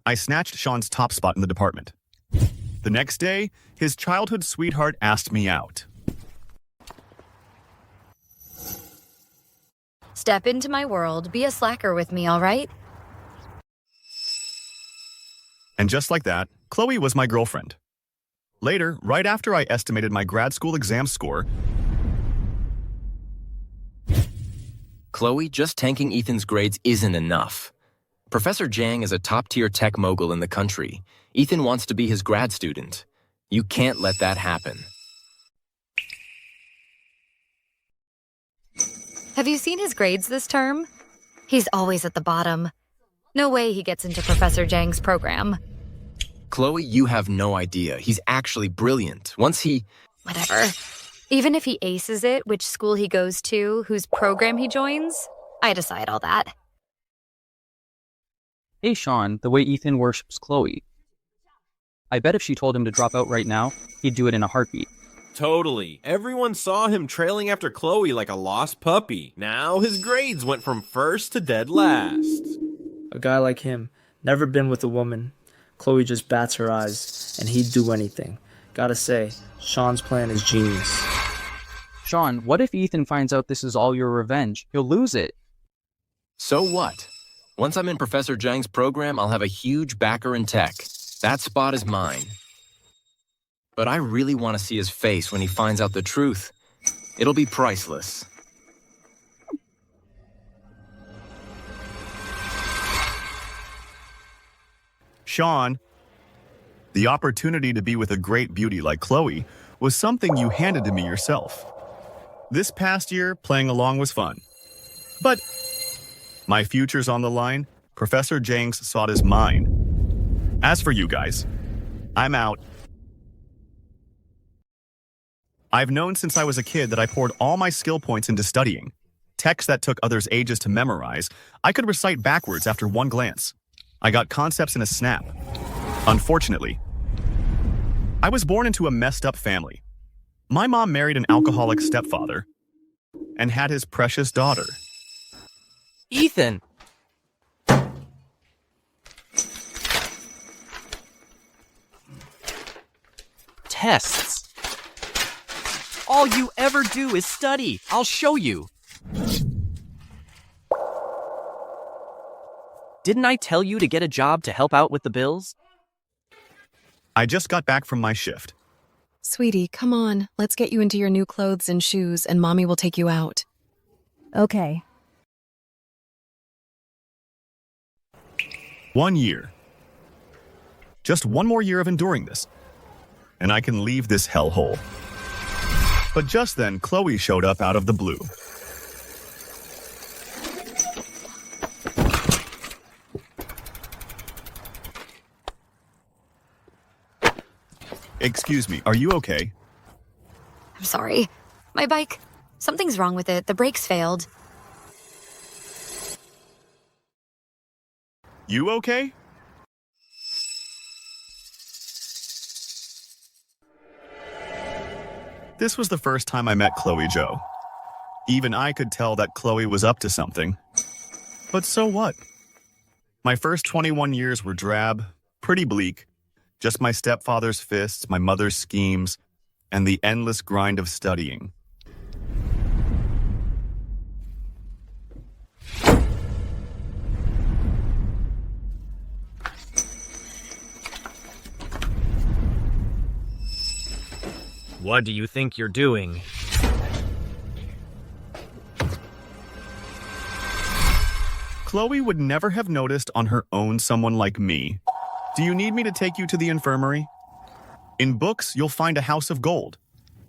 I snatched Sean's top spot in the department. The next day, his childhood sweetheart asked me out. Step into my world, be a slacker with me, all right? And just like that, Chloe was my girlfriend. Later, right after I estimated my grad school exam score, Chloe, just tanking Ethan's grades isn't enough. Professor Jang is a top-tier tech mogul in the country. Ethan wants to be his grad student. You can't let that happen. Have you seen his grades this term? He's always at the bottom. No way he gets into Professor Jang's program. Chloe, you have no idea. He's actually brilliant. Whatever. Even if he aces it, which school he goes to, whose program he joins, I decide all that. Hey Sean, the way Ethan worships Chloe. I bet if she told him to drop out right now, he'd do it in a heartbeat. Totally. Everyone saw him trailing after Chloe like a lost puppy. Now his grades went from first to dead last. A guy like him, never been with a woman. Chloe just bats her eyes, and he'd do anything. Gotta say, Sean's plan is genius. Sean, what if Ethan finds out this is all your revenge? He'll lose it. So what? Once I'm in Professor Jang's program, I'll have a huge backer in tech. That spot is mine. But I really want to see his face when he finds out the truth. It'll be priceless. Sean, the opportunity to be with a great beauty like Chloe was something you handed to me yourself. This past year, playing along was fun. But my future's on the line. Professor Jang's spot is mine. As for you guys, I'm out. I've known since I was a kid that I poured all my skill points into studying. Texts that took others ages to memorize, I could recite backwards after one glance. I got concepts in a snap. Unfortunately, I was born into a messed up family. My mom married an alcoholic stepfather and had his precious daughter. Ethan! Tests. All you ever do is study. I'll show you. Didn't I tell you to get a job to help out with the bills? I just got back from my shift. Sweetie, come on. Let's get you into your new clothes and shoes, and Mommy will take you out. Okay. 1 year. Just one more year of enduring this, and I can leave this hellhole. But just then, Chloe showed up out of the blue. Excuse me, are you okay? I'm sorry. My bike, something's wrong with it. The brakes failed. You okay? This was the first time I met Chloe Jo. Even I could tell that Chloe was up to something. But so what? My first 21 years were drab, pretty bleak. Just my stepfather's fists, my mother's schemes, and the endless grind of studying. What do you think you're doing? Chloe would never have noticed on her own someone like me. Do you need me to take you to the infirmary? In books, you'll find a house of gold.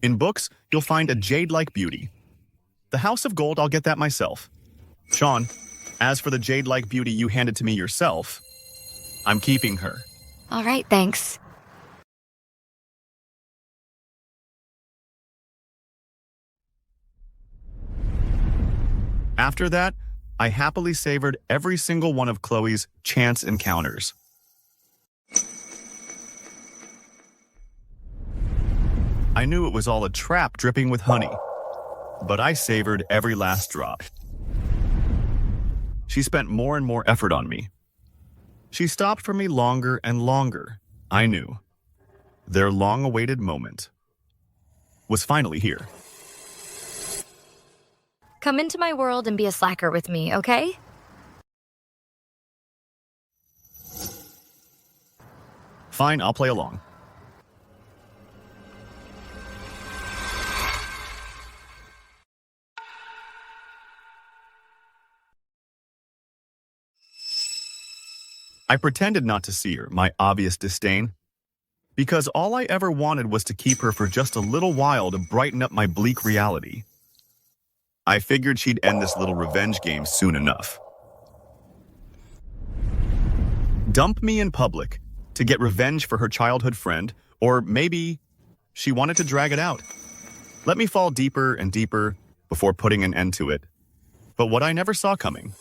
In books, you'll find a jade-like beauty. The house of gold, I'll get that myself. Sean, as for the jade-like beauty you handed to me yourself, I'm keeping her. All right, thanks. After that, I happily savored every single one of Chloe's chance encounters. I knew it was all a trap dripping with honey, but I savored every last drop. She spent more and more effort on me. She stopped for me longer and longer. I knew. Their long-awaited moment was finally here. Come into my world and be a slacker with me, okay? Fine, I'll play along. I pretended not to see her, my obvious disdain, because all I ever wanted was to keep her for just a little while to brighten up my bleak reality. I figured she'd end this little revenge game soon enough. Dump me in public to get revenge for her childhood friend, or maybe she wanted to drag it out. Let me fall deeper and deeper before putting an end to it. But what I never saw coming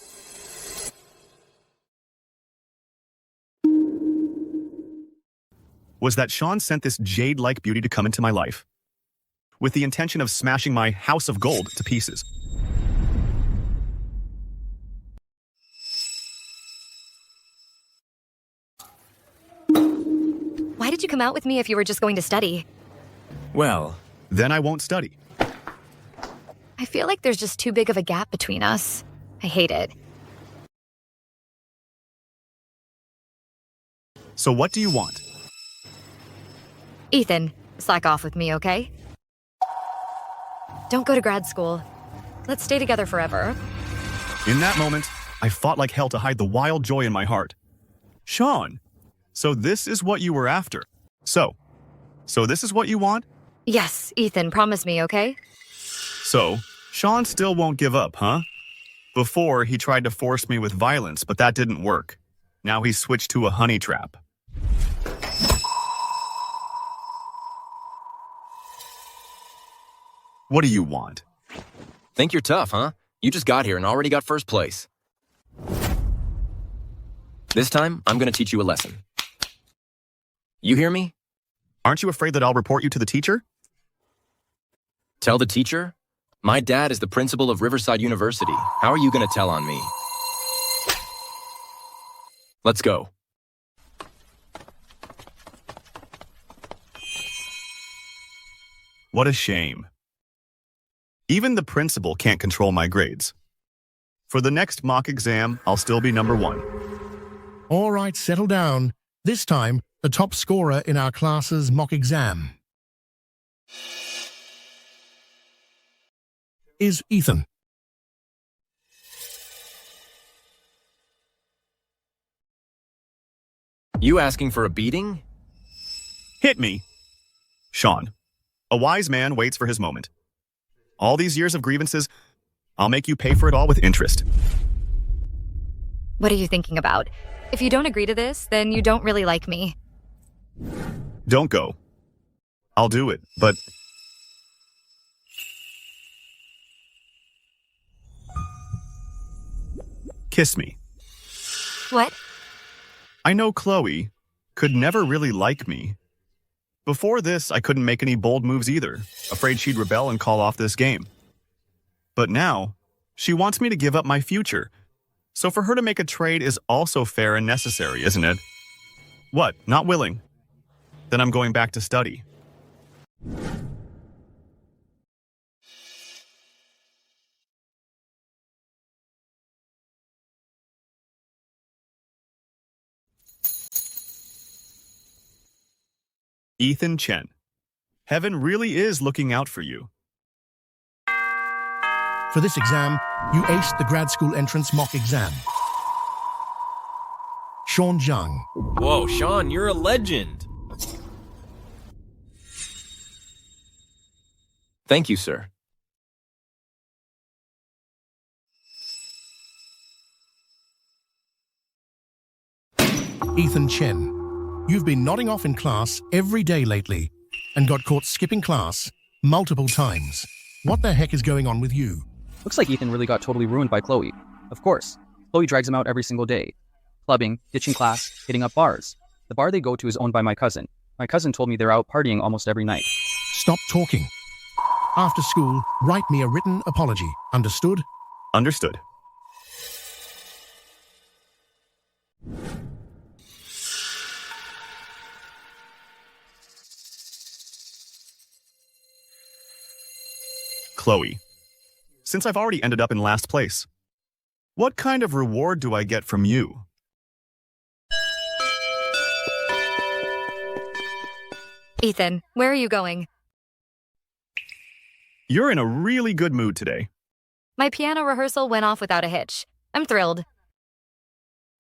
was that Sean sent this jade-like beauty to come into my life, with the intention of smashing my house of gold to pieces. Why did you come out with me if you were just going to study? Well, Then I won't study. I feel like there's just too big of a gap between us. I hate it. So what do you want? Ethan, slack off with me, okay? Don't go to grad school. Let's stay together forever. In that moment, I fought like hell to hide the wild joy in my heart. Sean, so this is what you were after. So this is what you want? Yes, Ethan, promise me, okay? So, Sean still won't give up, huh? Before, he tried to force me with violence, but that didn't work. Now he's switched to a honey trap. What do you want? think you're tough, huh? You just got here and already got first place. This time, I'm gonna teach you a lesson. You hear me? Aren't you afraid that I'll report you to the teacher? Tell the teacher? My dad is the principal of Riverside University. How are you gonna tell on me? Let's go. What a shame. Even the principal can't control my grades. For the next mock exam, I'll still be number 1. All right, settle down. This time, the top scorer in our class's mock exam is Ethan. You asking for a beating? Hit me. Sean, a wise man waits for his moment. All these years of grievances, I'll make you pay for it all with interest. What are you thinking about? If you don't agree to this, then you don't really like me. Don't go. I'll do it, but... Kiss me. What? I know Chloe could never really like me. Before this, I couldn't make any bold moves either, afraid she'd rebel and call off this game. But now, she wants me to give up my future. So for her to make a trade is also fair and necessary, isn't it? What, not willing? Then I'm going back to study. Ethan Chen. Heaven really is looking out for you. For this exam, you aced the grad school entrance mock exam. Sean Jung. Whoa, Sean, you're a legend. Thank you, sir. Ethan Chen. You've been nodding off in class every day lately and got caught skipping class multiple times. What the heck is going on with you? Looks like Ethan really got totally ruined by Chloe. Of course, Chloe drags him out every single day. Clubbing, ditching class, hitting up bars. The bar they go to is owned by my cousin. My cousin told me they're out partying almost every night. Stop talking. After school, write me a written apology. Understood? Understood. Chloe, since I've already ended up in last place, what kind of reward do I get from you? Ethan, where are you going? You're in a really good mood today. My piano rehearsal went off without a hitch. I'm thrilled.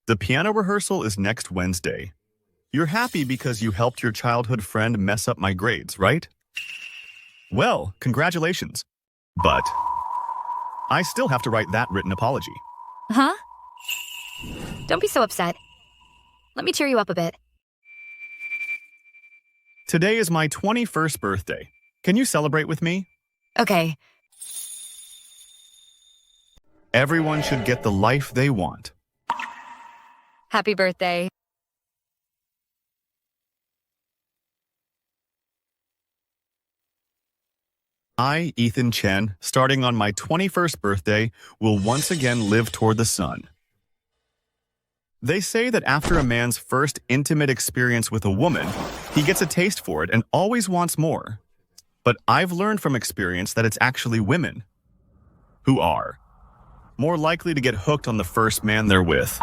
The piano rehearsal is next Wednesday. You're happy because you helped your childhood friend mess up my grades, right? Well, congratulations. But I still have to write that written apology. Huh? Don't be so upset. Let me cheer you up a bit. Today is my 21st birthday. Can you celebrate with me? Okay. Everyone should get the life they want. Happy birthday. I, Ethan Chen, starting on my 21st birthday, will once again live toward the sun. They say that after a man's first intimate experience with a woman, he gets a taste for it and always wants more. But I've learned from experience that it's actually women who are more likely to get hooked on the first man they're with.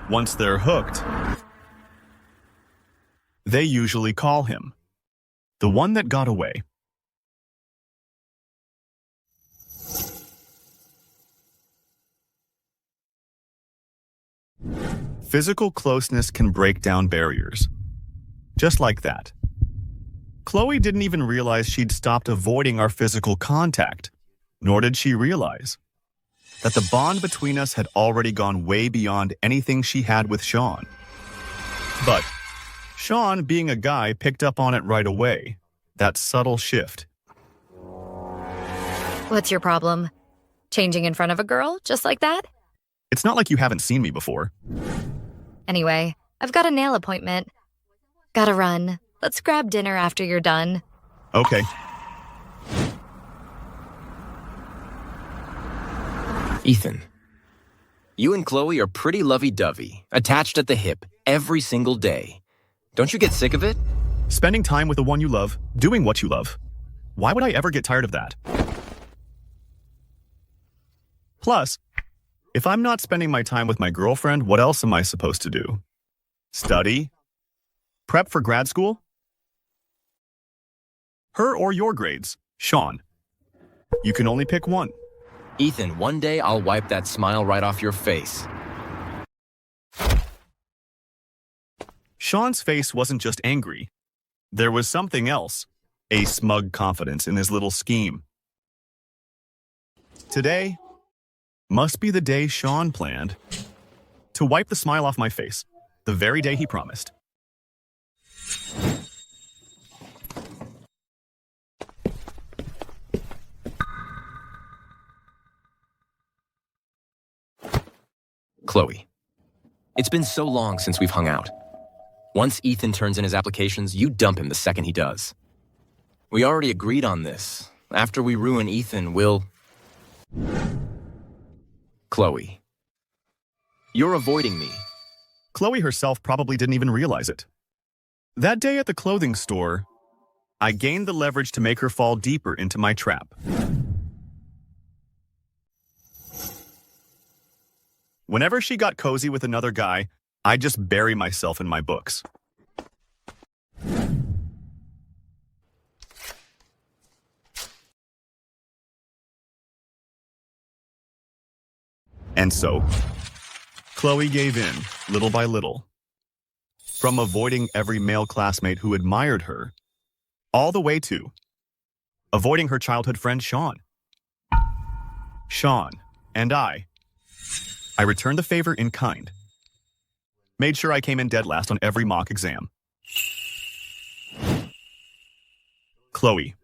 Once they're hooked, they usually call him the one that got away. Physical closeness can break down barriers. Just like that. Chloe didn't even realize she'd stopped avoiding our physical contact, nor did she realize that the bond between us had already gone way beyond anything she had with Sean. But Sean, being a guy, picked up on it right away, that subtle shift. What's your problem? Changing in front of a girl, just like that? It's not like you haven't seen me before. Anyway, I've got a nail appointment. Gotta run. Let's grab dinner after you're done. Okay. Ethan, you and Chloe are pretty lovey-dovey, attached at the hip, every single day. Don't you get sick of it? Spending time with the one you love, doing what you love. Why would I ever get tired of that? Plus, if I'm not spending my time with my girlfriend, what else am I supposed to do? Study? Prep for grad school? Her or your grades? Sean. You can only pick one. Ethan, one day I'll wipe that smile right off your face. Sean's face wasn't just angry. There was something else, a smug confidence in his little scheme. Today must be the day Sean planned to wipe the smile off my face, the very day he promised. Chloe, it's been so long since we've hung out. Once Ethan turns in his applications, you dump him the second he does. We already agreed on this. After we ruin Ethan, we'll... Chloe, you're avoiding me. Chloe herself probably didn't even realize it. That day at the clothing store, I gained the leverage to make her fall deeper into my trap. Whenever she got cozy with another guy, I'd just bury myself in my books. And so, Chloe gave in, little by little. From avoiding every male classmate who admired her, all the way to avoiding her childhood friend Sean. Sean and I returned the favor in kind. Made sure I came in dead last on every mock exam. Chloe.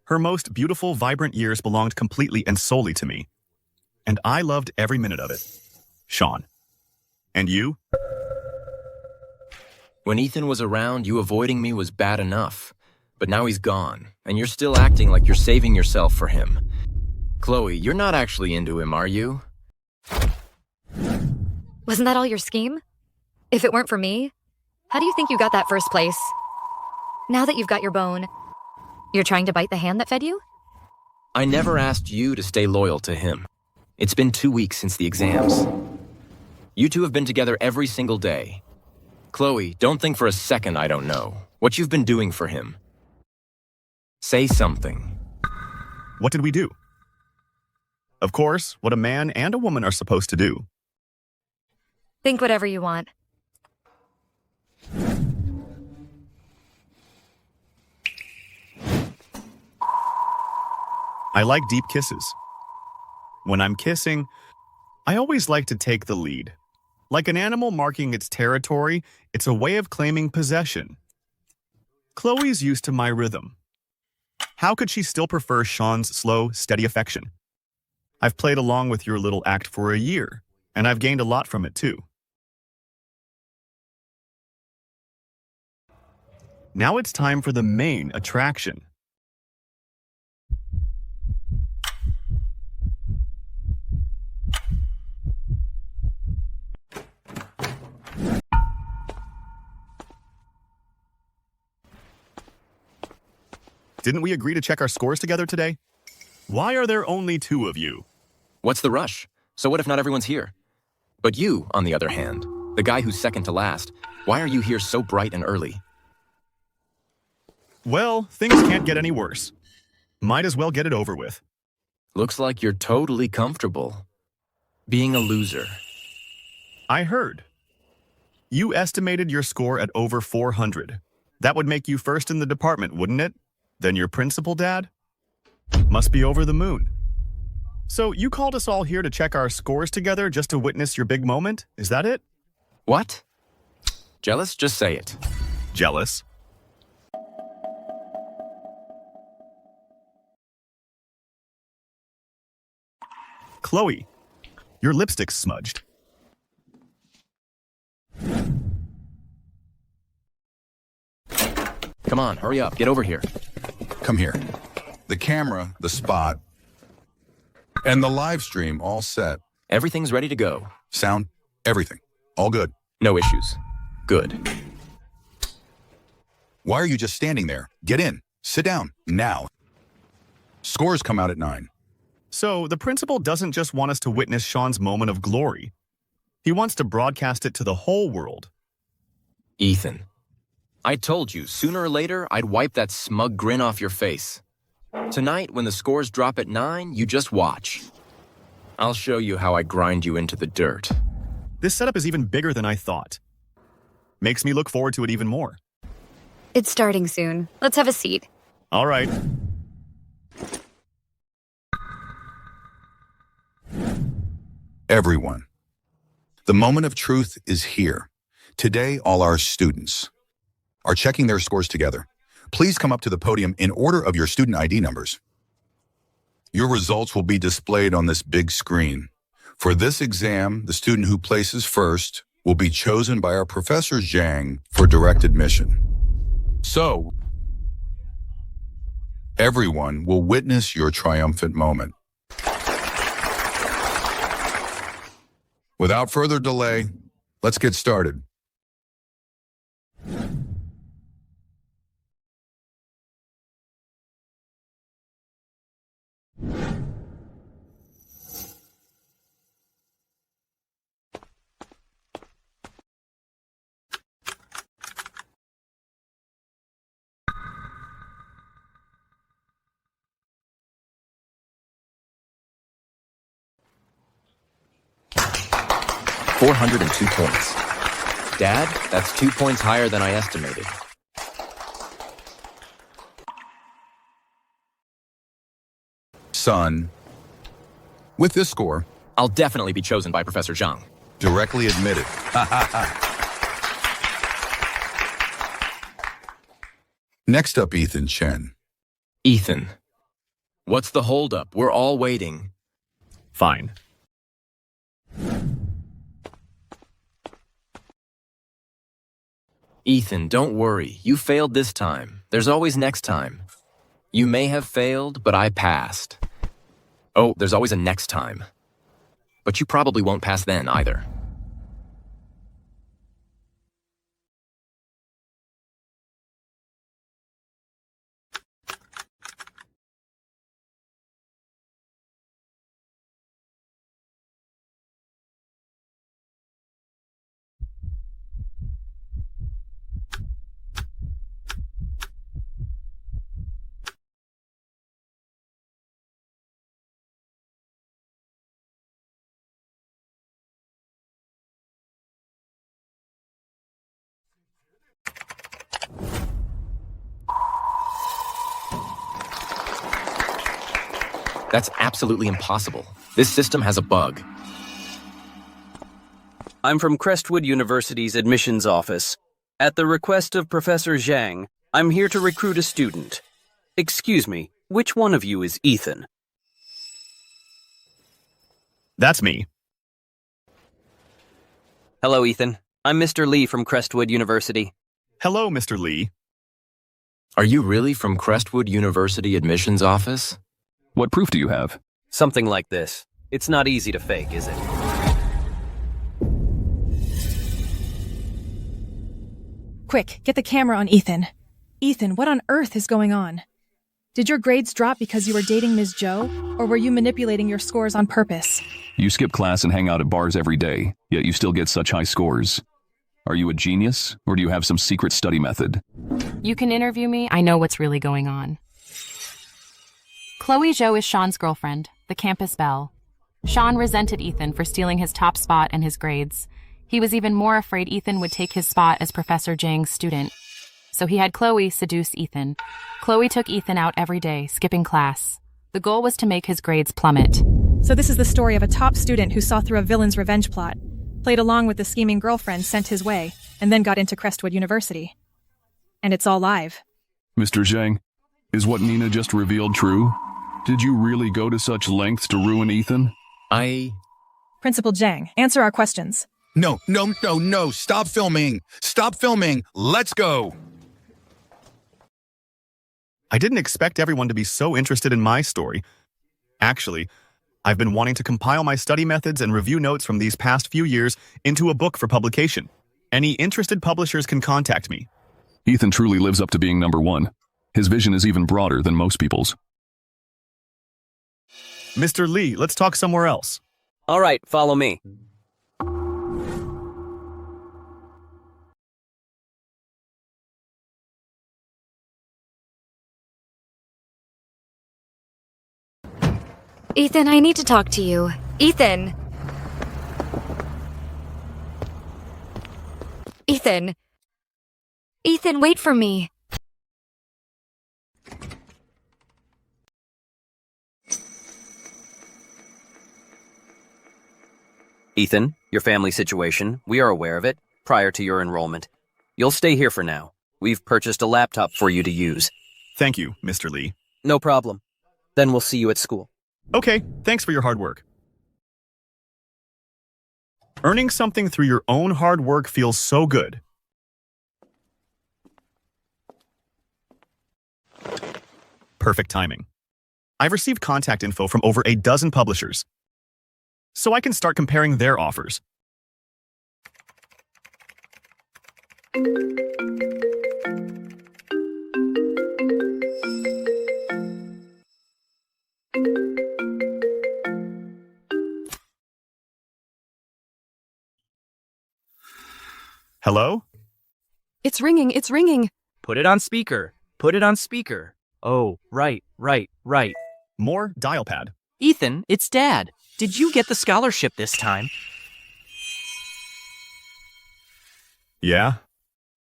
Her most beautiful, vibrant years belonged completely and solely to me. And I loved every minute of it. Sean. And you? When Ethan was around, you avoiding me was bad enough. But now he's gone, and you're still acting like you're saving yourself for him. Chloe, you're not actually into him, are you? Wasn't that all your scheme? If it weren't for me, how do you think you got that first place? Now that you've got your bone, you're trying to bite the hand that fed you? I never asked you to stay loyal to him. It's been 2 weeks since the exams. You two have been together every single day. Chloe, don't think for a second I don't know what you've been doing for him. Say something. What did we do? Of course, what a man and a woman are supposed to do. Think whatever you want. I like deep kisses. When I'm kissing, I always like to take the lead. Like an animal marking its territory, it's a way of claiming possession. Chloe's used to my rhythm. How could she still prefer Sean's slow, steady affection? I've played along with your little act for a year, and I've gained a lot from it too. Now it's time for the main attraction. Didn't we agree to check our scores together today? Why are there only 2 of you? What's the rush? So what if not everyone's here? But you, on the other hand, the guy who's second to last, why are you here so bright and early? Well, things can't get any worse. Might as well get it over with. Looks like you're totally comfortable being a loser. I heard. You estimated your score at over 400. That would make you first in the department, wouldn't it? Then your principal, Dad? Must be over the moon. So you called us all here to check our scores together just to witness your big moment? Is that it? What? Jealous? Just say it. Jealous. Chloe, your lipstick's smudged. Come on, hurry up, get over here. Come here. The camera, the spot, and the live stream all set. Everything's ready to go. Sound, everything. All good. No issues. Good. Why are you just standing there? Get in. Sit down. Now. Scores come out at 9. So the principal doesn't just want us to witness Sean's moment of glory. He wants to broadcast it to the whole world. Ethan, I told you, sooner or later, I'd wipe that smug grin off your face. Tonight, when the scores drop at 9, you just watch. I'll show you how I grind you into the dirt. This setup is even bigger than I thought. Makes me look forward to it even more. It's starting soon. Let's have a seat. All right. Everyone. The moment of truth is here. Today, all our students are checking their scores together. Please come up to the podium in order of your student ID numbers. Your results will be displayed on this big screen. For this exam, the student who places first will be chosen by our Professor Zhang for direct admission. So, everyone will witness your triumphant moment. Without further delay, let's get started. $402 points. Dad, that's 2 points higher than I estimated. Son, with this score, I'll definitely be chosen by Professor Zhang. directly admitted. Next up, Ethan Chen. Ethan, what's the holdup? We're all waiting. Fine. Ethan, don't worry. You failed this time. There's always next time. You may have failed, but I passed. Oh, there's always a next time. But you probably won't pass then either. That's absolutely impossible. This system has a bug. I'm from Crestwood University's admissions office. At the request of Professor Zhang, I'm here to recruit a student. Excuse me, which one of you is Ethan? That's me. Hello, Ethan. I'm Mr. Lee from Crestwood University. Hello, Mr. Lee. Are you really from Crestwood University admissions office? What proof do you have? Something like this. It's not easy to fake, is it? Quick, get the camera on Ethan. Ethan, what on earth is going on? Did your grades drop because you were dating Ms. Joe, or were you manipulating your scores on purpose? You skip class and hang out at bars every day, yet you still get such high scores. Are you a genius, or do you have some secret study method? You can interview me. I know what's really going on. Chloe Zhou is Sean's girlfriend, the campus belle. Sean resented Ethan for stealing his top spot and his grades. He was even more afraid Ethan would take his spot as Professor Zhang's student. So he had Chloe seduce Ethan. Chloe took Ethan out every day, skipping class. The goal was to make his grades plummet. So this is the story of a top student who saw through a villain's revenge plot, played along with the scheming girlfriend sent his way, and then got into Crestwood University. And it's all live. Mr. Zhang, is what Nina just revealed true? Did you really go to such lengths to ruin Ethan? Principal Zhang, answer our questions. No. Stop filming. Stop filming. Let's go. I didn't expect everyone to be so interested in my story. Actually, I've been wanting to compile my study methods and review notes from these past few years into a book for publication. Any interested publishers can contact me. Ethan truly lives up to being number one. His vision is even broader than most people's. Mr. Lee, let's talk somewhere else. All right, follow me. Ethan, I need to talk to you. Ethan! Ethan! Ethan, wait for me! Ethan, your family situation, we are aware of it, prior to your enrollment. You'll stay here for now. We've purchased a laptop for you to use. Thank you, Mr. Lee. No problem. Then we'll see you at school. Okay, thanks for your hard work. Earning something through your own hard work feels so good. Perfect timing. I've received contact info from over a dozen publishers, so I can start comparing their offers. Hello? It's ringing, it's ringing. Put it on speaker. Put it on speaker. Oh, right. More dial pad. Ethan, it's Dad. Did you get the scholarship this time? Yeah.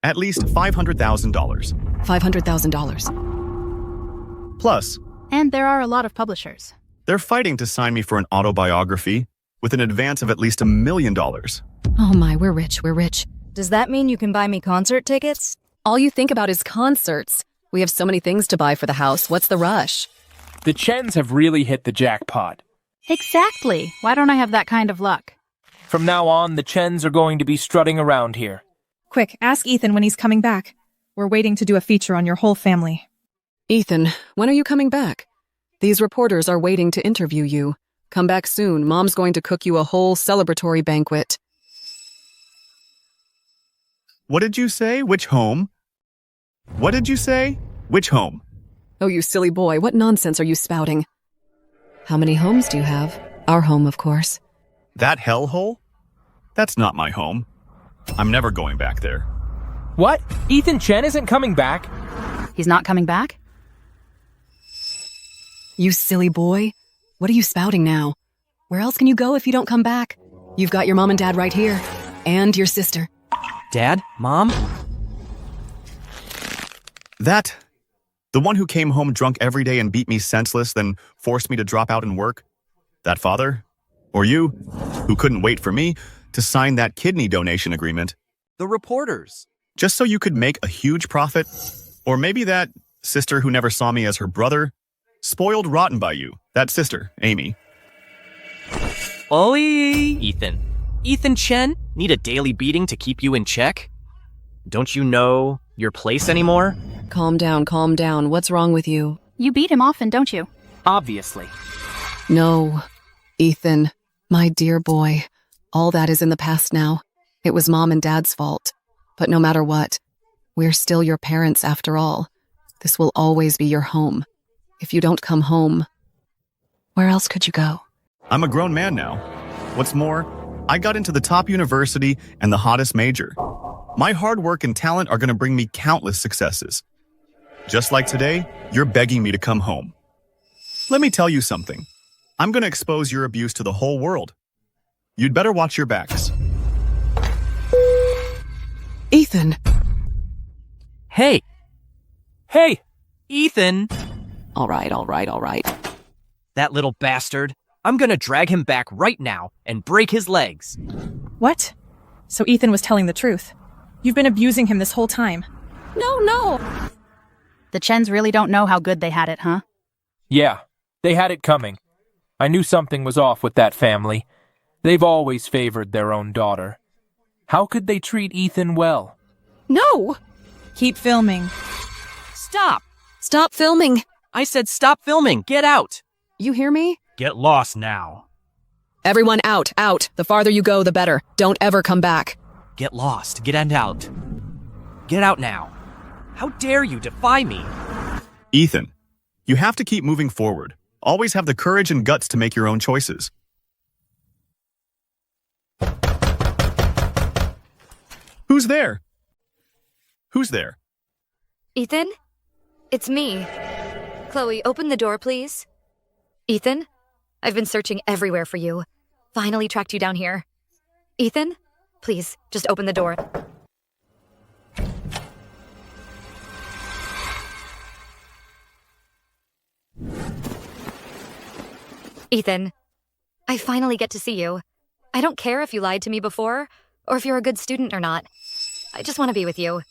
At least $500,000. $500,000. Plus, And there are a lot of publishers. they're fighting to sign me for an autobiography with an advance of at least $1 million. Oh my, we're rich, we're rich. Does that mean you can buy me concert tickets? All you think about is concerts. We have so many things to buy for the house. What's the rush? The Chens have really hit the jackpot. Exactly. Why don't I have that kind of luck? From now on, the Chens are going to be strutting around here. Quick, ask Ethan when he's coming back. We're waiting to do a feature on your whole family. Ethan, when are you coming back? These reporters are waiting to interview you. Come back soon. Mom's going to cook you a whole celebratory banquet. What did you say? Which home? What did you say? Which home? Oh, you silly boy, what nonsense are you spouting? How many homes do you have? Our home, of course. That hellhole? That's not my home. I'm never going back there. What? Ethan Chen isn't coming back? He's not coming back? You silly boy. What are you spouting now? Where else can you go if you don't come back? You've got your mom and dad right here. And your sister. Dad? Mom? That The one who came home drunk every day and beat me senseless, then forced me to drop out and work? That father? Or you, who couldn't wait for me to sign that kidney donation agreement? The reporters. Just so you could make a huge profit? Or maybe that sister who never saw me as her brother? Spoiled rotten by you. That sister, Amy. Oi, Ethan. Ethan Chen? Need a daily beating to keep you in check? Don't you know your place anymore? Calm down, calm down. What's wrong with you? You beat him often, don't you? Obviously. No, Ethan, my dear boy. All that is in the past now. It was Mom and Dad's fault. But no matter what, we're still your parents after all. This will always be your home. If you don't come home, where else could you go? I'm a grown man now. What's more, I got into the top university and the hottest major. My hard work and talent are going to bring me countless successes. Just like today, you're begging me to come home. Let me tell you something. I'm going to expose your abuse to the whole world. You'd better watch your backs. Ethan! Hey! Hey! Ethan! All right. That little bastard. I'm gonna drag him back right now and break his legs. What? So Ethan was telling the truth. You've been abusing him this whole time. No. The Chens really don't know how good they had it, huh? Yeah, they had it coming. I knew something was off with that family. They've always favored their own daughter. How could they treat Ethan well? No! Keep filming. Stop! Stop filming! I said stop filming! Get out! You hear me? Get lost now. Everyone out. The farther you go, the better. Don't ever come back. Get lost. Get out. Get out now. How dare you defy me? Ethan, you have to keep moving forward. Always have the courage and guts to make your own choices. Who's there? Who's there? Ethan? It's me. Chloe, open the door, please. Ethan? I've been searching everywhere for you. Finally tracked you down here. Ethan? Please, just open the door. Ethan, I finally get to see you. I don't care if you lied to me before, or if you're a good student or not. I just want to be with you.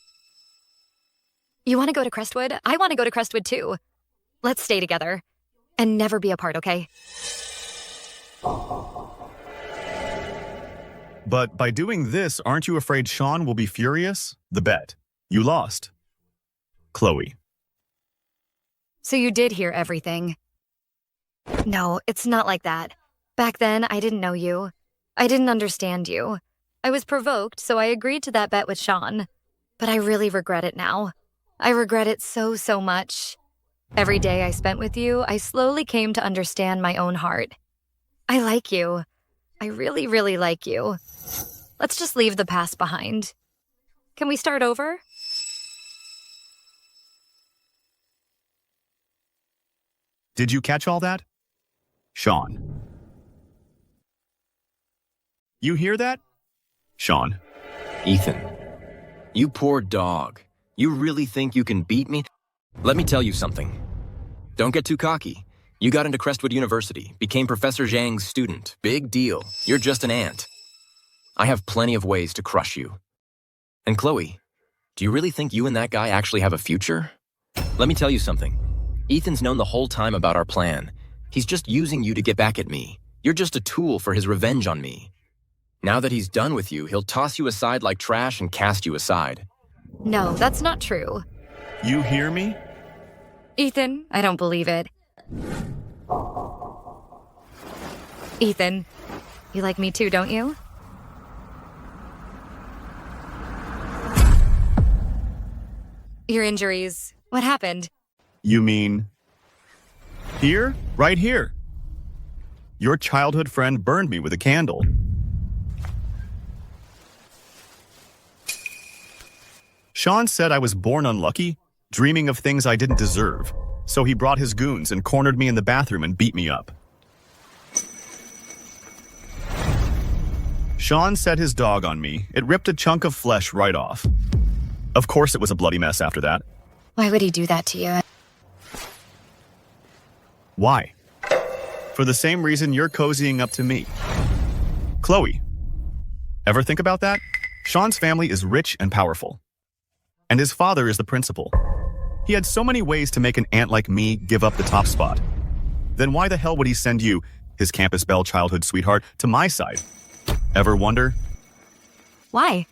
You want to go to Crestwood? I want to go to Crestwood too. Let's stay together. And never be apart, okay? But by doing this, aren't you afraid Sean will be furious? The bet. You lost. Chloe. So you did hear everything. No, it's not like that. Back then, I didn't know you. I didn't understand you. I was provoked, so I agreed to that bet with Sean. But I really regret it now. I regret it so much. Every day I spent with you, I slowly came to understand my own heart. I like you. I really like you. Let's just leave the past behind. Can we start over? Did you catch all that? Sean. You hear that? Sean. Ethan, you poor dog. You really think you can beat me? Let me tell you something. Don't get too cocky. You got into Crestwood University, became Professor Zhang's student. Big deal. You're just an ant. I have plenty of ways to crush you. And Chloe, do you really think you and that guy actually have a future? Let me tell you something. Ethan's known the whole time about our plan. He's just using you to get back at me. You're just a tool for his revenge on me. Now that he's done with you, he'll toss you aside like trash and cast you aside. No, that's not true. You hear me? Ethan, I don't believe it. Ethan, you like me too, don't you? Your injuries. What happened? You mean... here? Right here. Your childhood friend burned me with a candle. Sean said I was born unlucky, dreaming of things I didn't deserve. So he brought his goons and cornered me in the bathroom and beat me up. Sean set his dog on me. It ripped a chunk of flesh right off. Of course it was a bloody mess after that. Why would he do that to you? Why? For the same reason you're cozying up to me. Chloe, ever think about that? Sean's family is rich and powerful, and his father is the principal. He had so many ways to make an aunt like me give up the top spot. Then why the hell would he send you, his campus belle childhood sweetheart, to my side? Ever wonder? Why?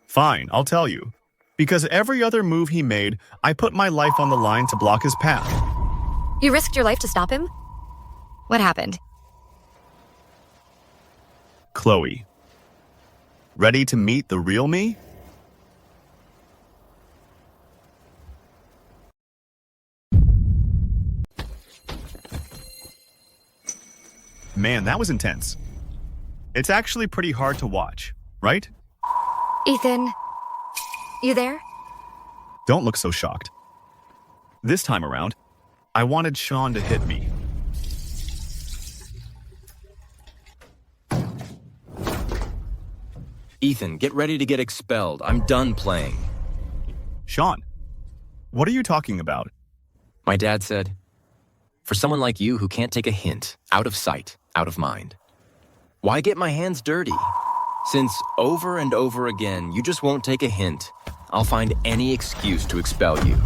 Fine, I'll tell you. Because every other move he made, I put my life on the line to block his path. You risked your life to stop him? What happened? Chloe. Ready to meet the real me? Man, that was intense. It's actually pretty hard to watch, right? Ethan, you there? Don't look so shocked. This time around, I wanted Sean to hit me. Ethan, get ready to get expelled. I'm done playing. Sean, what are you talking about? My dad said, for someone like you who can't take a hint, out of sight, out of mind, why get my hands dirty? Since over and over again, you just won't take a hint, I'll find any excuse to expel you.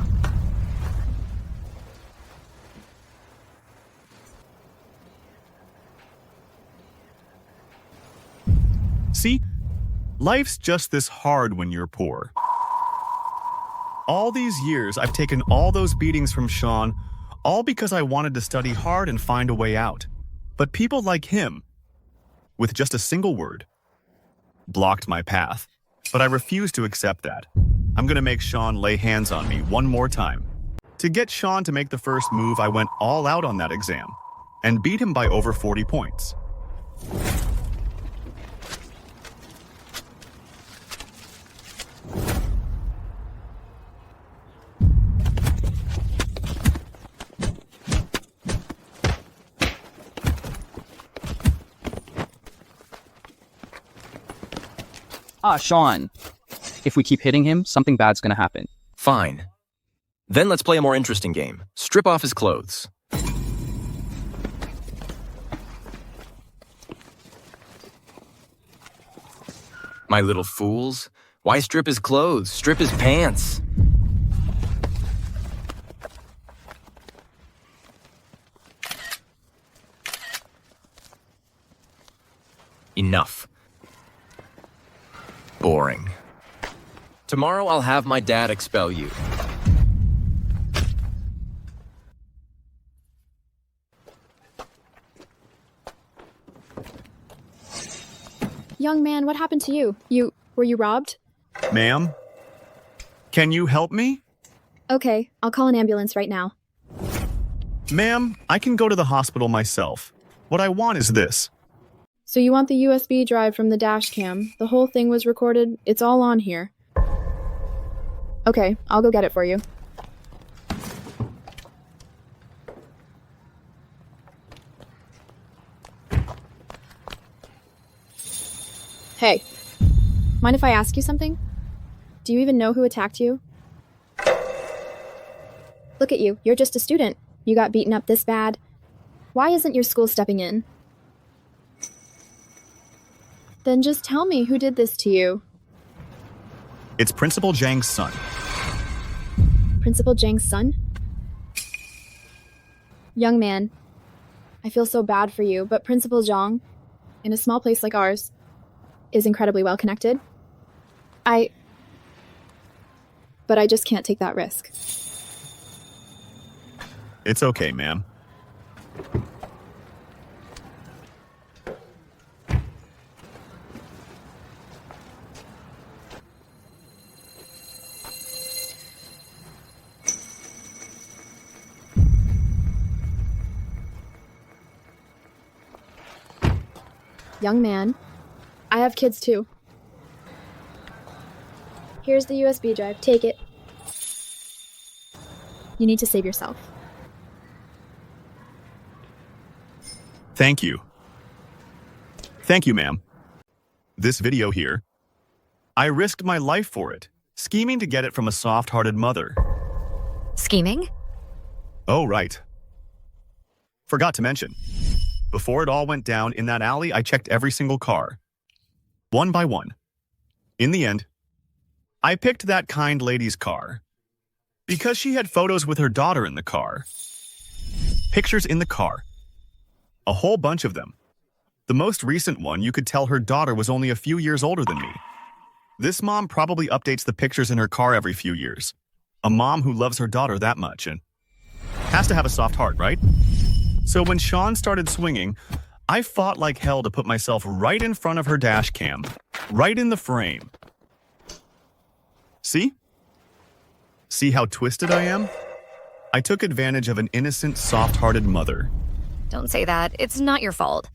See? Life's just this hard when you're poor. All these years, I've taken all those beatings from Sean, all because I wanted to study hard and find a way out. But people like him, with just a single word, blocked my path. But I refuse to accept that. I'm gonna make Sean lay hands on me one more time. To get Sean to make the first move, I went all out on that exam and beat him by over 40 points. Sean. If we keep hitting him, something bad's gonna happen. Fine. Then let's play a more interesting game. Strip off his clothes. My little fools. Why strip his clothes? Strip his pants. Enough. Boring. Tomorrow I'll have my dad expel you. Young man, what happened to you? Were you robbed? Ma'am, can you help me? Okay, I'll call an ambulance right now. Ma'am, I can go to the hospital myself. What I want is this. So you want the USB drive from the dash cam? The whole thing was recorded? It's all on here. Okay, I'll go get it for you. Hey, mind if I ask you something? Do you even know who attacked you? Look at you, you're just a student. You got beaten up this bad. Why isn't your school stepping in? Then just tell me who did this to you. It's Principal Zhang's son. Principal Zhang's son? Young man, I feel so bad for you, but Principal Zhang, in a small place like ours, is incredibly well connected. But I just can't take that risk. It's okay, ma'am. Young man, I have kids too. Here's the USB drive. Take it. You need to save yourself. Thank you. Thank you, ma'am. This video here, I risked my life for it, scheming to get it from a soft-hearted mother. Scheming? Oh, right. Forgot to mention, before it all went down in that alley, I checked every single car, one by one. In the end, I picked that kind lady's car because she had photos with her daughter in the car. Pictures in the car. A whole bunch of them. The most recent one, you could tell her daughter was only a few years older than me. This mom probably updates the pictures in her car every few years. A mom who loves her daughter that much and has to have a soft heart, right? So when Sean started swinging, I fought like hell to put myself right in front of her dash cam, right in the frame. See? See how twisted I am? I took advantage of an innocent, soft-hearted mother. Don't say that. It's not your fault.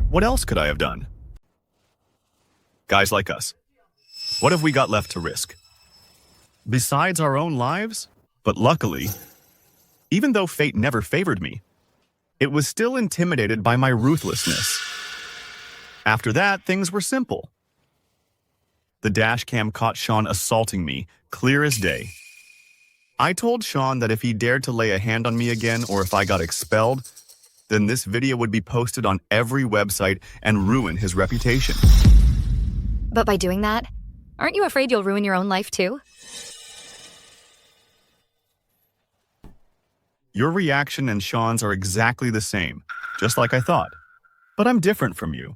What else could I have done? Guys like us, what have we got left to risk? Besides our own lives? But luckily, even though fate never favored me, it was still intimidated by my ruthlessness. After that, things were simple. The dash cam caught Sean assaulting me, clear as day. I told Sean that if he dared to lay a hand on me again or if I got expelled, then this video would be posted on every website and ruin his reputation. But by doing that, aren't you afraid you'll ruin your own life too? Your reaction and Sean's are exactly the same, just like I thought. But I'm different from you.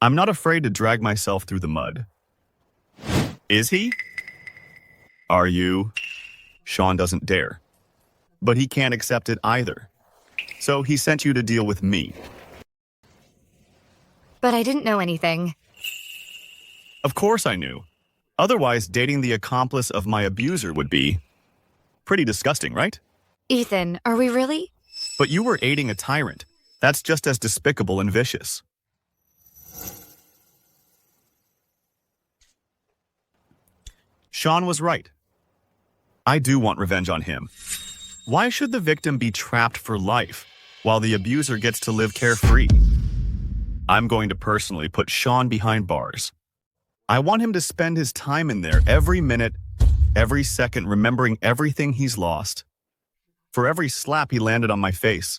I'm not afraid to drag myself through the mud. Is he? Are you? Sean doesn't dare. But he can't accept it either. So he sent you to deal with me. But I didn't know anything. Of course I knew. Otherwise, dating the accomplice of my abuser would be pretty disgusting, right? Ethan, are we really? But you were aiding a tyrant. That's just as despicable and vicious. Sean was right. I do want revenge on him. Why should the victim be trapped for life while the abuser gets to live carefree? I'm going to personally put Sean behind bars. I want him to spend his time in there every minute, every second, remembering everything he's lost. For every slap he landed on my face.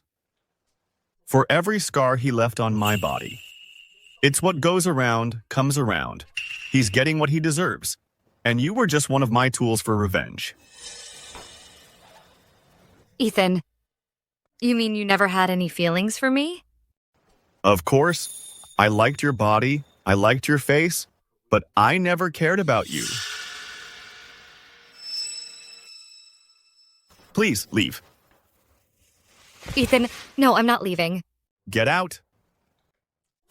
For every scar he left on my body. It's what goes around, comes around. He's getting what he deserves. And you were just one of my tools for revenge. Ethan, you mean you never had any feelings for me? Of course, I liked your body, I liked your face, but I never cared about you. Please, leave. Ethan, no, I'm not leaving. Get out.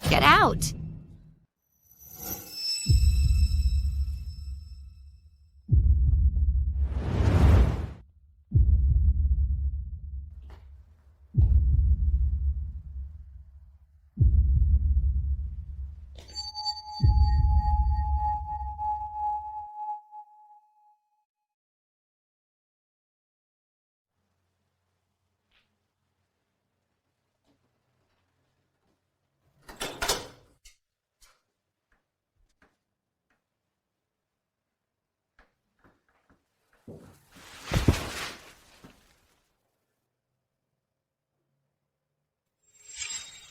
Get out!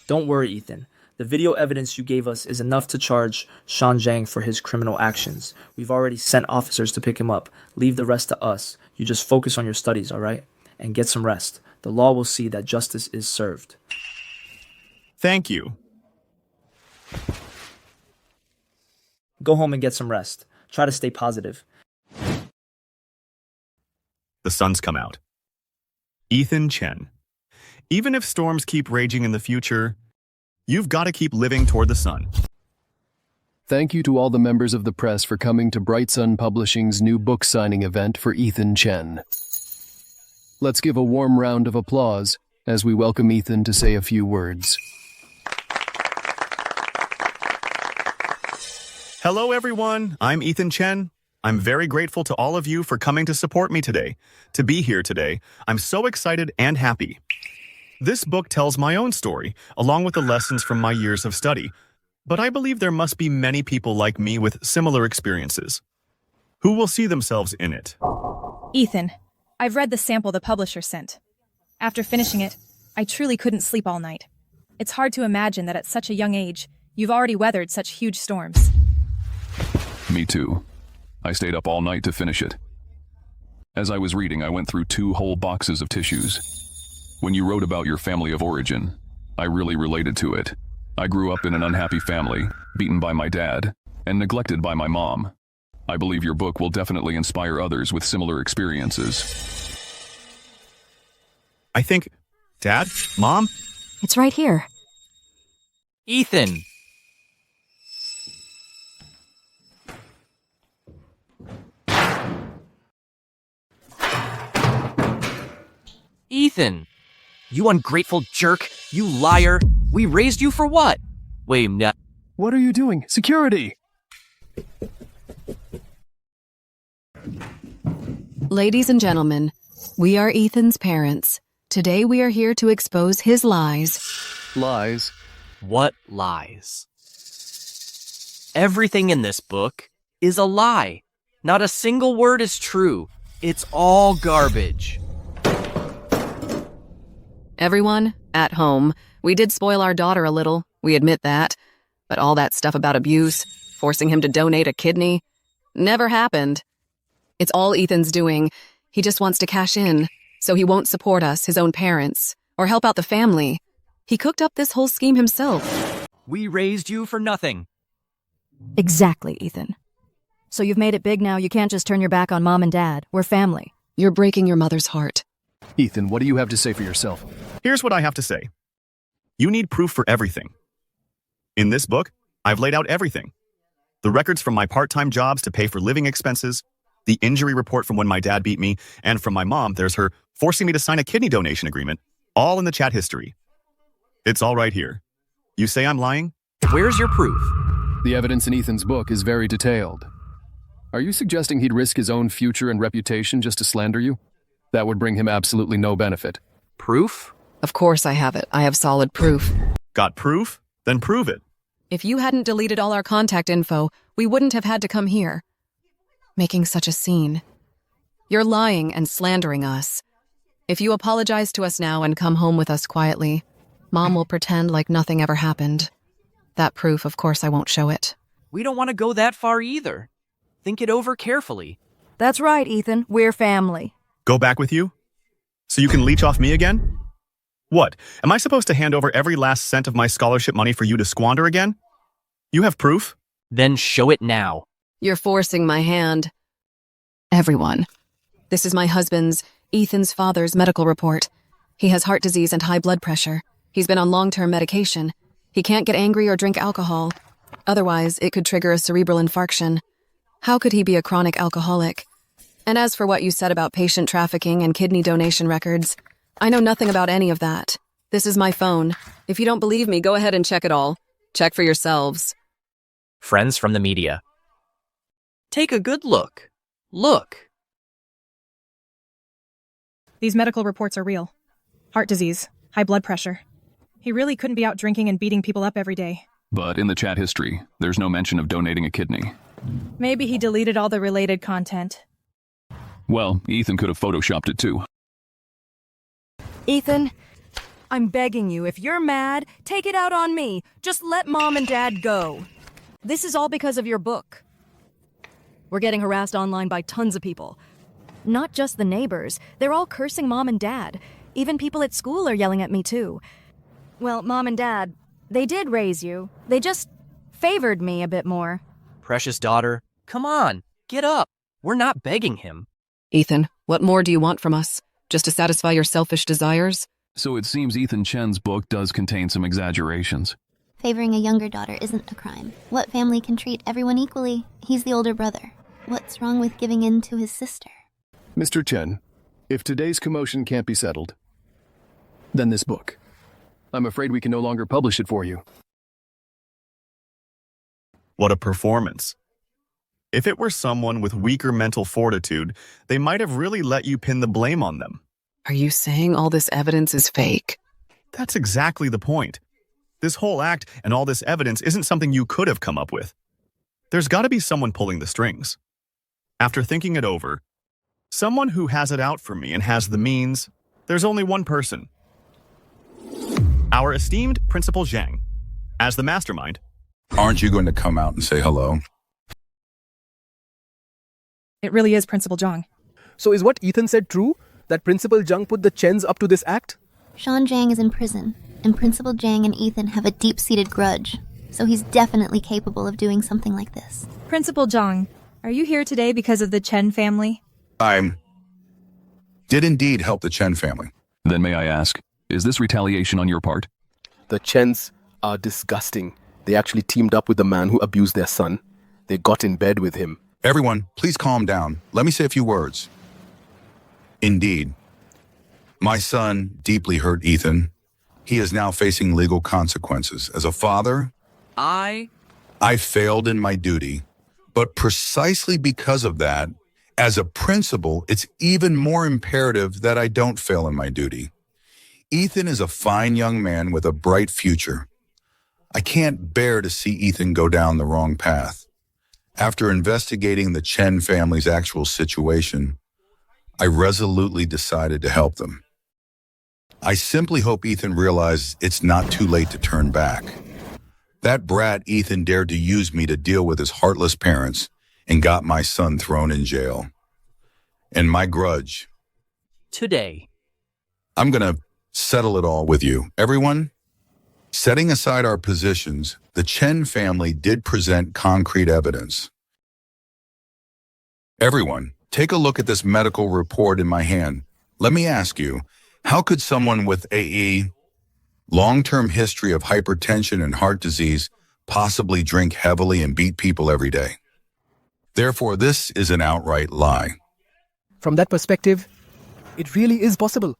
Don't worry, Ethan. The video evidence you gave us is enough to charge Sean Zhang for his criminal actions. We've already sent officers to pick him up. Leave the rest to us. You just focus on your studies, all right? And get some rest. The law will see that justice is served. Thank you. Go home and get some rest. Try to stay positive. The sun's come out. Ethan Chen. Even if storms keep raging in the future, you've got to keep living toward the sun. Thank you to all the members of the press for coming to Bright Sun Publishing's new book signing event for Ethan Chen. Let's give a warm round of applause as we welcome Ethan to say a few words. Hello, everyone. I'm Ethan Chen. I'm very grateful to all of you for coming to support me today, to be here today. I'm so excited and happy. This book tells my own story, along with the lessons from my years of study. But I believe there must be many people like me with similar experiences, who will see themselves in it. Ethan, I've read the sample the publisher sent. After finishing it, I truly couldn't sleep all night. It's hard to imagine that at such a young age, you've already weathered such huge storms. Me too. I stayed up all night to finish it. As I was reading, I went through 2 whole boxes of tissues. When you wrote about your family of origin, I really related to it. I grew up in an unhappy family, beaten by my dad, and neglected by my mom. I believe your book will definitely inspire others with similar experiences. I think, Dad? Mom? It's right here. Ethan! Ethan! You ungrateful jerk! You liar! We raised you for what? Wait, no. What are you doing? Security! Ladies and gentlemen, we are Ethan's parents. Today we are here to expose his lies. Lies? What lies? Everything in this book is a lie. Not a single word is true. It's all garbage. Everyone, at home, we did spoil our daughter a little, we admit that. But all that stuff about abuse, forcing him to donate a kidney, never happened. It's all Ethan's doing. He just wants to cash in, so he won't support us, his own parents, or help out the family. He cooked up this whole scheme himself. We raised you for nothing. Exactly, Ethan. So you've made it big now, you can't just turn your back on Mom and Dad. We're family. You're breaking your mother's heart. Ethan, what do you have to say for yourself? Here's what I have to say. You need proof for everything. In this book, I've laid out everything. The records from my part-time jobs to pay for living expenses, the injury report from when my dad beat me, and from my mom, there's her forcing me to sign a kidney donation agreement, all in the chat history. It's all right here. You say I'm lying? Where's your proof? The evidence in Ethan's book is very detailed. Are you suggesting he'd risk his own future and reputation just to slander you? That would bring him absolutely no benefit. Proof? Of course I have it. I have solid proof. Got proof? Then prove it. If you hadn't deleted all our contact info, we wouldn't have had to come here. Making such a scene. You're lying and slandering us. If you apologize to us now and come home with us quietly, Mom will pretend like nothing ever happened. That proof, of course, I won't show it. We don't want to go that far either. Think it over carefully. That's right, Ethan. We're family. Go back with you? So you can leech off me again? What? Am I supposed to hand over every last cent of my scholarship money for you to squander again? You have proof? Then show it now. You're forcing my hand. Everyone. This is my husband's, Ethan's father's medical report. He has heart disease and high blood pressure. He's been on long-term medication. He can't get angry or drink alcohol. Otherwise, it could trigger a cerebral infarction. How could he be a chronic alcoholic? And as for what you said about patient trafficking and kidney donation records, I know nothing about any of that. This is my phone. If you don't believe me, go ahead and check it all. Check for yourselves. Friends from the media. Take a good look. Look. These medical reports are real. Heart disease, high blood pressure. He really couldn't be out drinking and beating people up every day. But in the chat history, there's no mention of donating a kidney. Maybe he deleted all the related content. Well, Ethan could have photoshopped it too. Ethan, I'm begging you, if you're mad, take it out on me. Just let Mom and Dad go. This is all because of your book. We're getting harassed online by tons of people. Not just the neighbors. They're all cursing Mom and Dad. Even people at school are yelling at me too. Well, Mom and Dad, they did raise you. They just favored me a bit more. Precious daughter, come on, get up. We're not begging him. Ethan, what more do you want from us? Just to satisfy your selfish desires? So it seems Ethan Chen's book does contain some exaggerations. Favoring a younger daughter isn't a crime. What family can treat everyone equally? He's the older brother. What's wrong with giving in to his sister? Mr. Chen, if today's commotion can't be settled, then this book. I'm afraid we can no longer publish it for you. What a performance. If it were someone with weaker mental fortitude, they might have really let you pin the blame on them. Are you saying all this evidence is fake? That's exactly the point. This whole act and all this evidence isn't something you could have come up with. There's got to be someone pulling the strings. After thinking it over, someone who has it out for me and has the means, there's only one person. Our esteemed Principal Zhang, as the mastermind. Aren't you going to come out and say hello? It really is Principal Zhang. So is what Ethan said true? That Principal Zhang put the Chens up to this act? Sean Zhang is in prison, and Principal Zhang and Ethan have a deep-seated grudge, so he's definitely capable of doing something like this. Principal Zhang, are you here today because of the Chen family? I did indeed help the Chen family. Then may I ask, is this retaliation on your part? The Chens are disgusting. They actually teamed up with the man who abused their son. They got in bed with him. Everyone, please calm down. Let me say a few words. Indeed, my son deeply hurt Ethan. He is now facing legal consequences. As a father, I failed in my duty, but precisely because of that, as a principal, it's even more imperative that I don't fail in my duty. Ethan is a fine young man with a bright future. I can't bear to see Ethan go down the wrong path. After investigating the Chen family's actual situation, I resolutely decided to help them. I simply hope Ethan realizes it's not too late to turn back. That brat Ethan dared to use me to deal with his heartless parents and got my son thrown in jail. And my grudge. Today. I'm gonna settle it all with you. Everyone, setting aside our positions, the Chen family did present concrete evidence. Everyone, take a look at this medical report in my hand. Let me ask you, how could someone with AE, long-term history of hypertension and heart disease, possibly drink heavily and beat people every day? Therefore, this is an outright lie. From that perspective, it really is possible.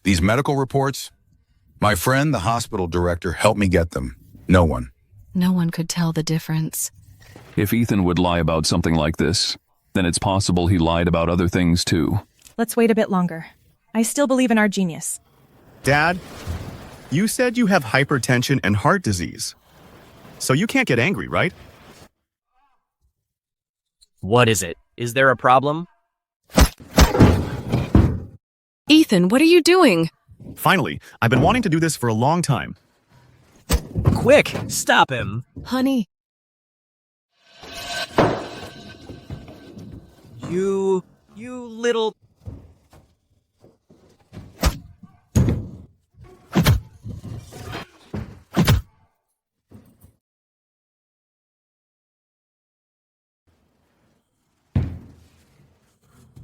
These medical reports, my friend, the hospital director, helped me get them. No one. No one could tell the difference. If Ethan would lie about something like this, then it's possible he lied about other things too. Let's wait a bit longer. I still believe in our genius. Dad, you said you have hypertension and heart disease. So you can't get angry, right? What is it? Is there a problem? Ethan, what are you doing? Finally, I've been wanting to do this for a long time. Quick, stop him. Honey. You little...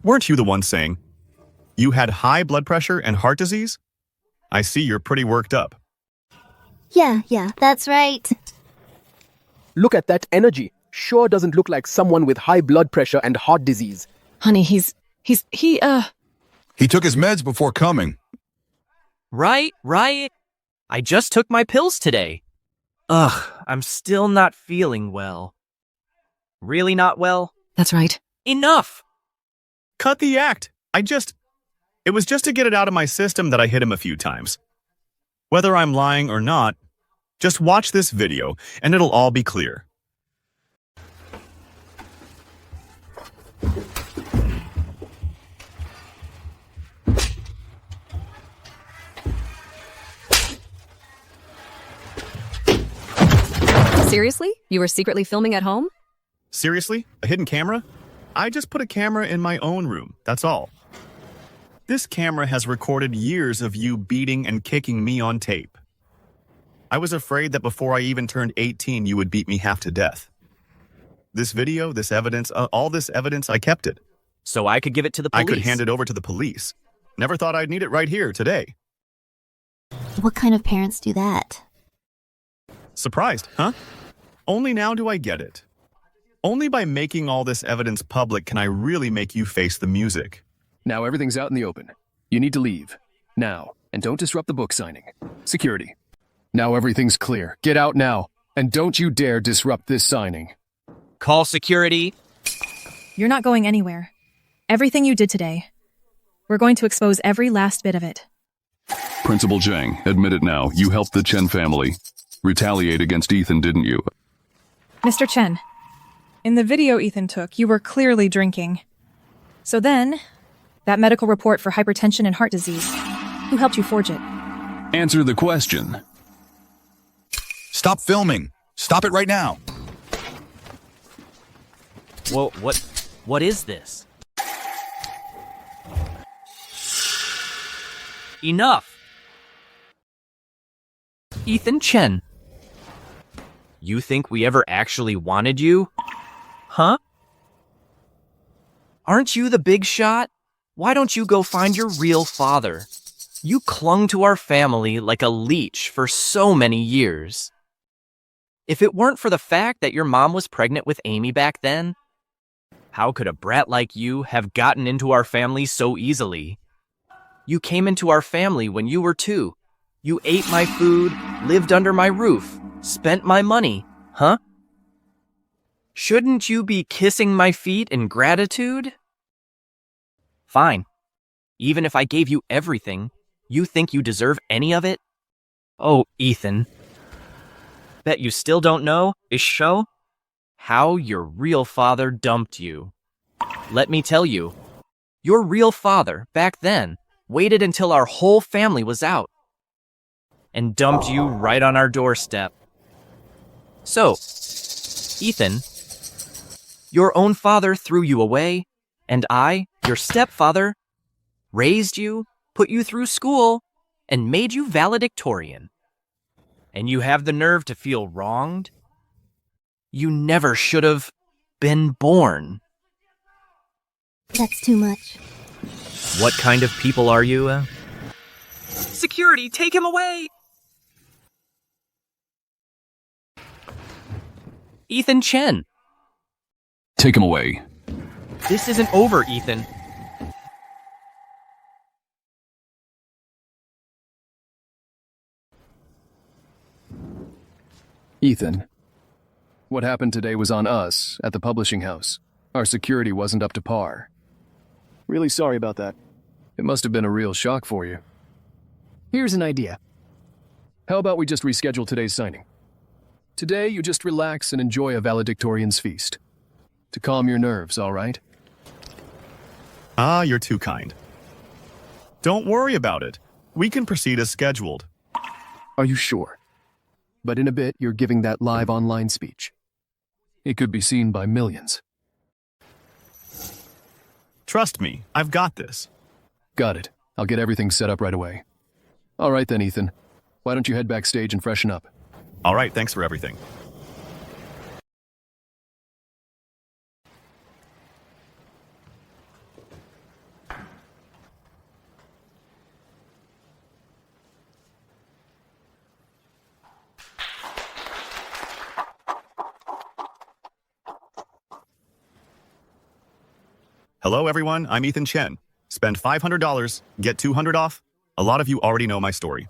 Weren't you the one saying you had high blood pressure and heart disease? I see you're pretty worked up. Yeah, that's right. Look at that energy. Sure doesn't look like someone with high blood pressure and heart disease. Honey, he He took his meds before coming. Right. I just took my pills today. Ugh, I'm still not feeling well. Really not well? That's right. Enough! Cut the act. It was just to get it out of my system that I hit him a few times. Whether I'm lying or not, just watch this video and it'll all be clear. Seriously? You were secretly filming at home? Seriously? A hidden camera? I just put a camera in my own room, that's all. This camera has recorded years of you beating and kicking me on tape. I was afraid that before I even turned 18, you would beat me half to death. This video, this evidence, all this evidence, I kept it. So I could give it to the police? I could hand it over to the police. Never thought I'd need it right here, today. What kind of parents do that? Surprised, huh? Only now do I get it. Only by making all this evidence public can I really make you face the music. Now everything's out in the open. You need to leave. Now. And don't disrupt the book signing. Security. Now everything's clear. Get out now. And don't you dare disrupt this signing. Call security. You're not going anywhere. Everything you did today. We're going to expose every last bit of it. Principal Zhang, admit it now. You helped the Chen family retaliate against Ethan, didn't you? Mr. Chen, in the video Ethan took, you were clearly drinking. So then, that medical report for hypertension and heart disease, who helped you forge it? Answer the question. Stop filming. Stop it right now. Whoa, what is this? Enough! Ethan Chen. You think we ever actually wanted you? Huh? Aren't you the big shot? Why don't you go find your real father? You clung to our family like a leech for so many years. If it weren't for the fact that your mom was pregnant with Amy back then, how could a brat like you have gotten into our family so easily? You came into our family when you were 2. You ate my food, lived under my roof, spent my money, huh? Shouldn't you be kissing my feet in gratitude? Fine. Even if I gave you everything, you think you deserve any of it? Oh, Ethan. Bet you still don't know, Isho, how your real father dumped you. Let me tell you, your real father, back then, waited until our whole family was out and dumped you right on our doorstep. So, Ethan, your own father threw you away, and I, your stepfather, raised you, put you through school, and made you valedictorian. And you have the nerve to feel wronged? You never should have been born. That's too much. What kind of people are you? Security, take him away! Ethan Chen. Take him away. This isn't over, Ethan. Ethan, what happened today was on us at the publishing house. Our security wasn't up to par. Really sorry about that. It must have been a real shock for you. Here's an idea. How about we just reschedule today's signing? Today, you just relax and enjoy a valedictorian's feast. To calm your nerves, all right? Ah, you're too kind. Don't worry about it. We can proceed as scheduled. Are you sure? But in a bit, you're giving that live online speech. It could be seen by millions. Trust me, I've got this. Got it. I'll get everything set up right away. All right then, Ethan. Why don't you head backstage and freshen up? All right, thanks for everything. Hello, everyone. I'm Ethan Chen. Spend $500, get $200 off. A lot of you already know my story.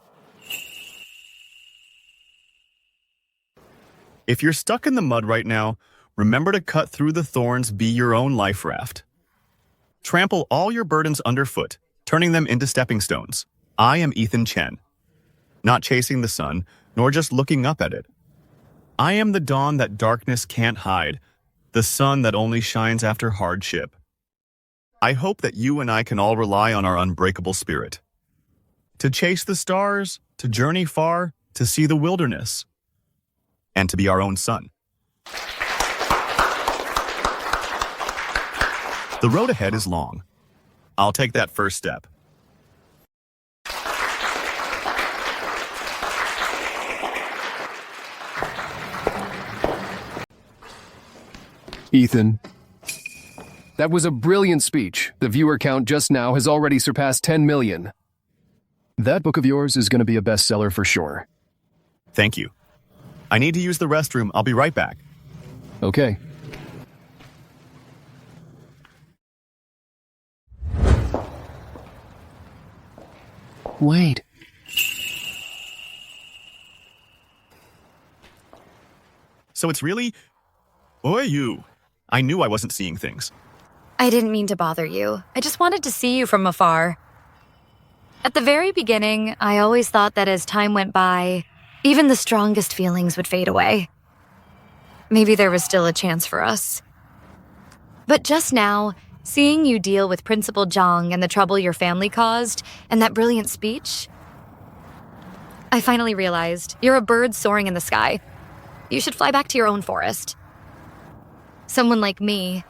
If you're stuck in the mud right now, remember to cut through the thorns, be your own life raft. Trample all your burdens underfoot, turning them into stepping stones. I am Ethan Chen. Not chasing the sun, nor just looking up at it. I am the dawn that darkness can't hide, the sun that only shines after hardship. I hope that you and I can all rely on our unbreakable spirit. To chase the stars, to journey far, to see the wilderness, and to be our own sun. The road ahead is long. I'll take that first step. Ethan, that was a brilliant speech. The viewer count just now has already surpassed 10 million. That book of yours is going to be a bestseller for sure. Thank you. I need to use the restroom. I'll be right back. Okay. Wait. So it's really... Oi, you. I knew I wasn't seeing things. I didn't mean to bother you. I just wanted to see you from afar. At the very beginning, I always thought that as time went by, even the strongest feelings would fade away. Maybe there was still a chance for us. But just now, seeing you deal with Principal Zhang and the trouble your family caused, and that brilliant speech, I finally realized you're a bird soaring in the sky. You should fly back to your own forest. Someone like me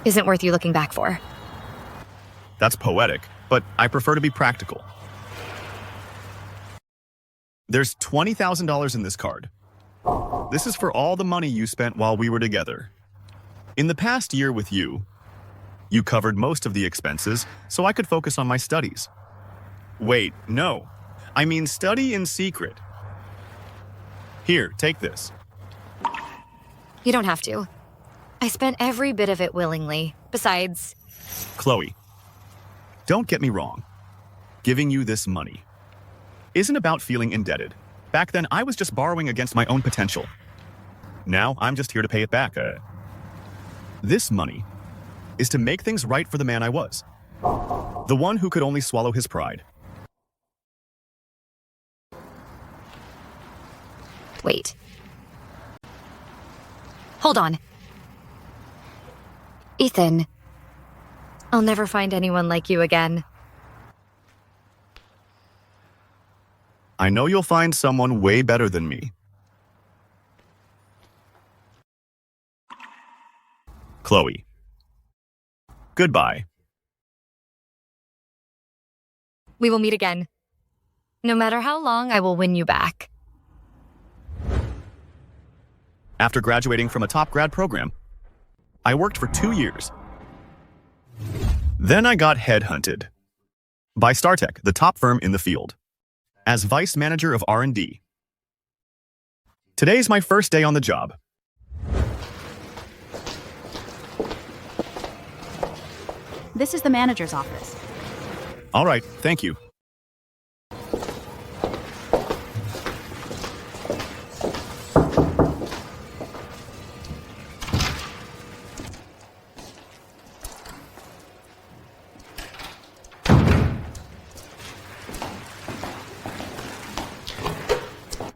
isn't worth you looking back for. That's poetic, but I prefer to be practical. There's $20,000 in this card. This is for all the money you spent while we were together. In the past year with you, you covered most of the expenses so I could focus on my studies. Wait, no. I mean study in secret. Here, take this. You don't have to. I spent every bit of it willingly. Besides... Chloe, don't get me wrong. Giving you this money isn't about feeling indebted. Back then, I was just borrowing against my own potential. Now, I'm just here to pay it back. This money is to make things right for the man I was. The one who could only swallow his pride. Wait. Hold on. Ethan, I'll never find anyone like you again. I know you'll find someone way better than me. Chloe. Goodbye. We will meet again. No matter how long, I will win you back. After graduating from a top grad program, I worked for 2 years. Then I got headhunted by StarTech, the top firm in the field, as vice manager of R&D. Today's my first day on the job. This is the manager's office. All right, thank you.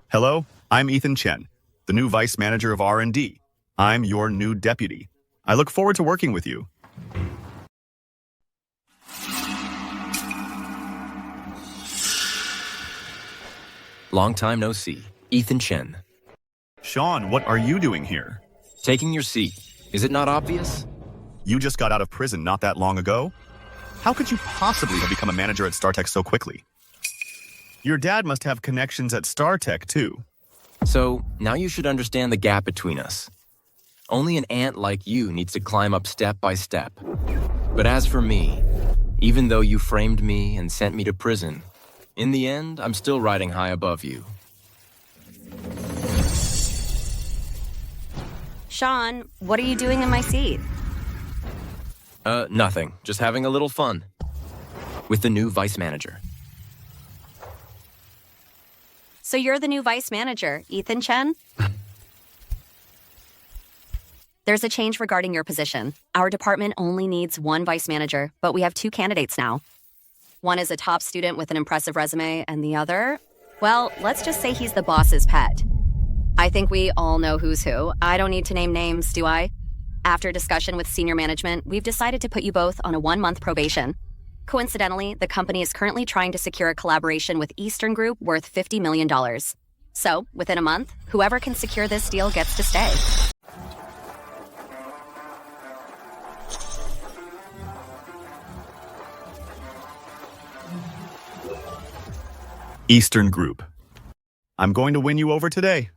Hello, I'm Ethan Chen, the new vice manager of R&D. I'm your new deputy. I look forward to working with you. Long time no see. Ethan Chen. Sean, what are you doing here? Taking your seat. Is it not obvious? You just got out of prison not that long ago? How could you possibly have become a manager at StarTech so quickly? Your dad must have connections at StarTech, too. So, now you should understand the gap between us. Only an ant like you needs to climb up step by step. But as for me, even though you framed me and sent me to prison, in the end, I'm still riding high above you. Sean, what are you doing in my seat? Nothing. Just having a little fun. With the new vice manager. So you're the new vice manager, Ethan Chen? There's a change regarding your position. Our department only needs one vice manager, but we have 2 candidates now. One is a top student with an impressive resume, and the other, well, let's just say he's the boss's pet. I think we all know who's who. I don't need to name names, do I? After discussion with senior management, we've decided to put you both on a 1-month probation. Coincidentally, the company is currently trying to secure a collaboration with Eastern Group worth $50 million. So, within a month, whoever can secure this deal gets to stay. Eastern Group. I'm going to win you over today.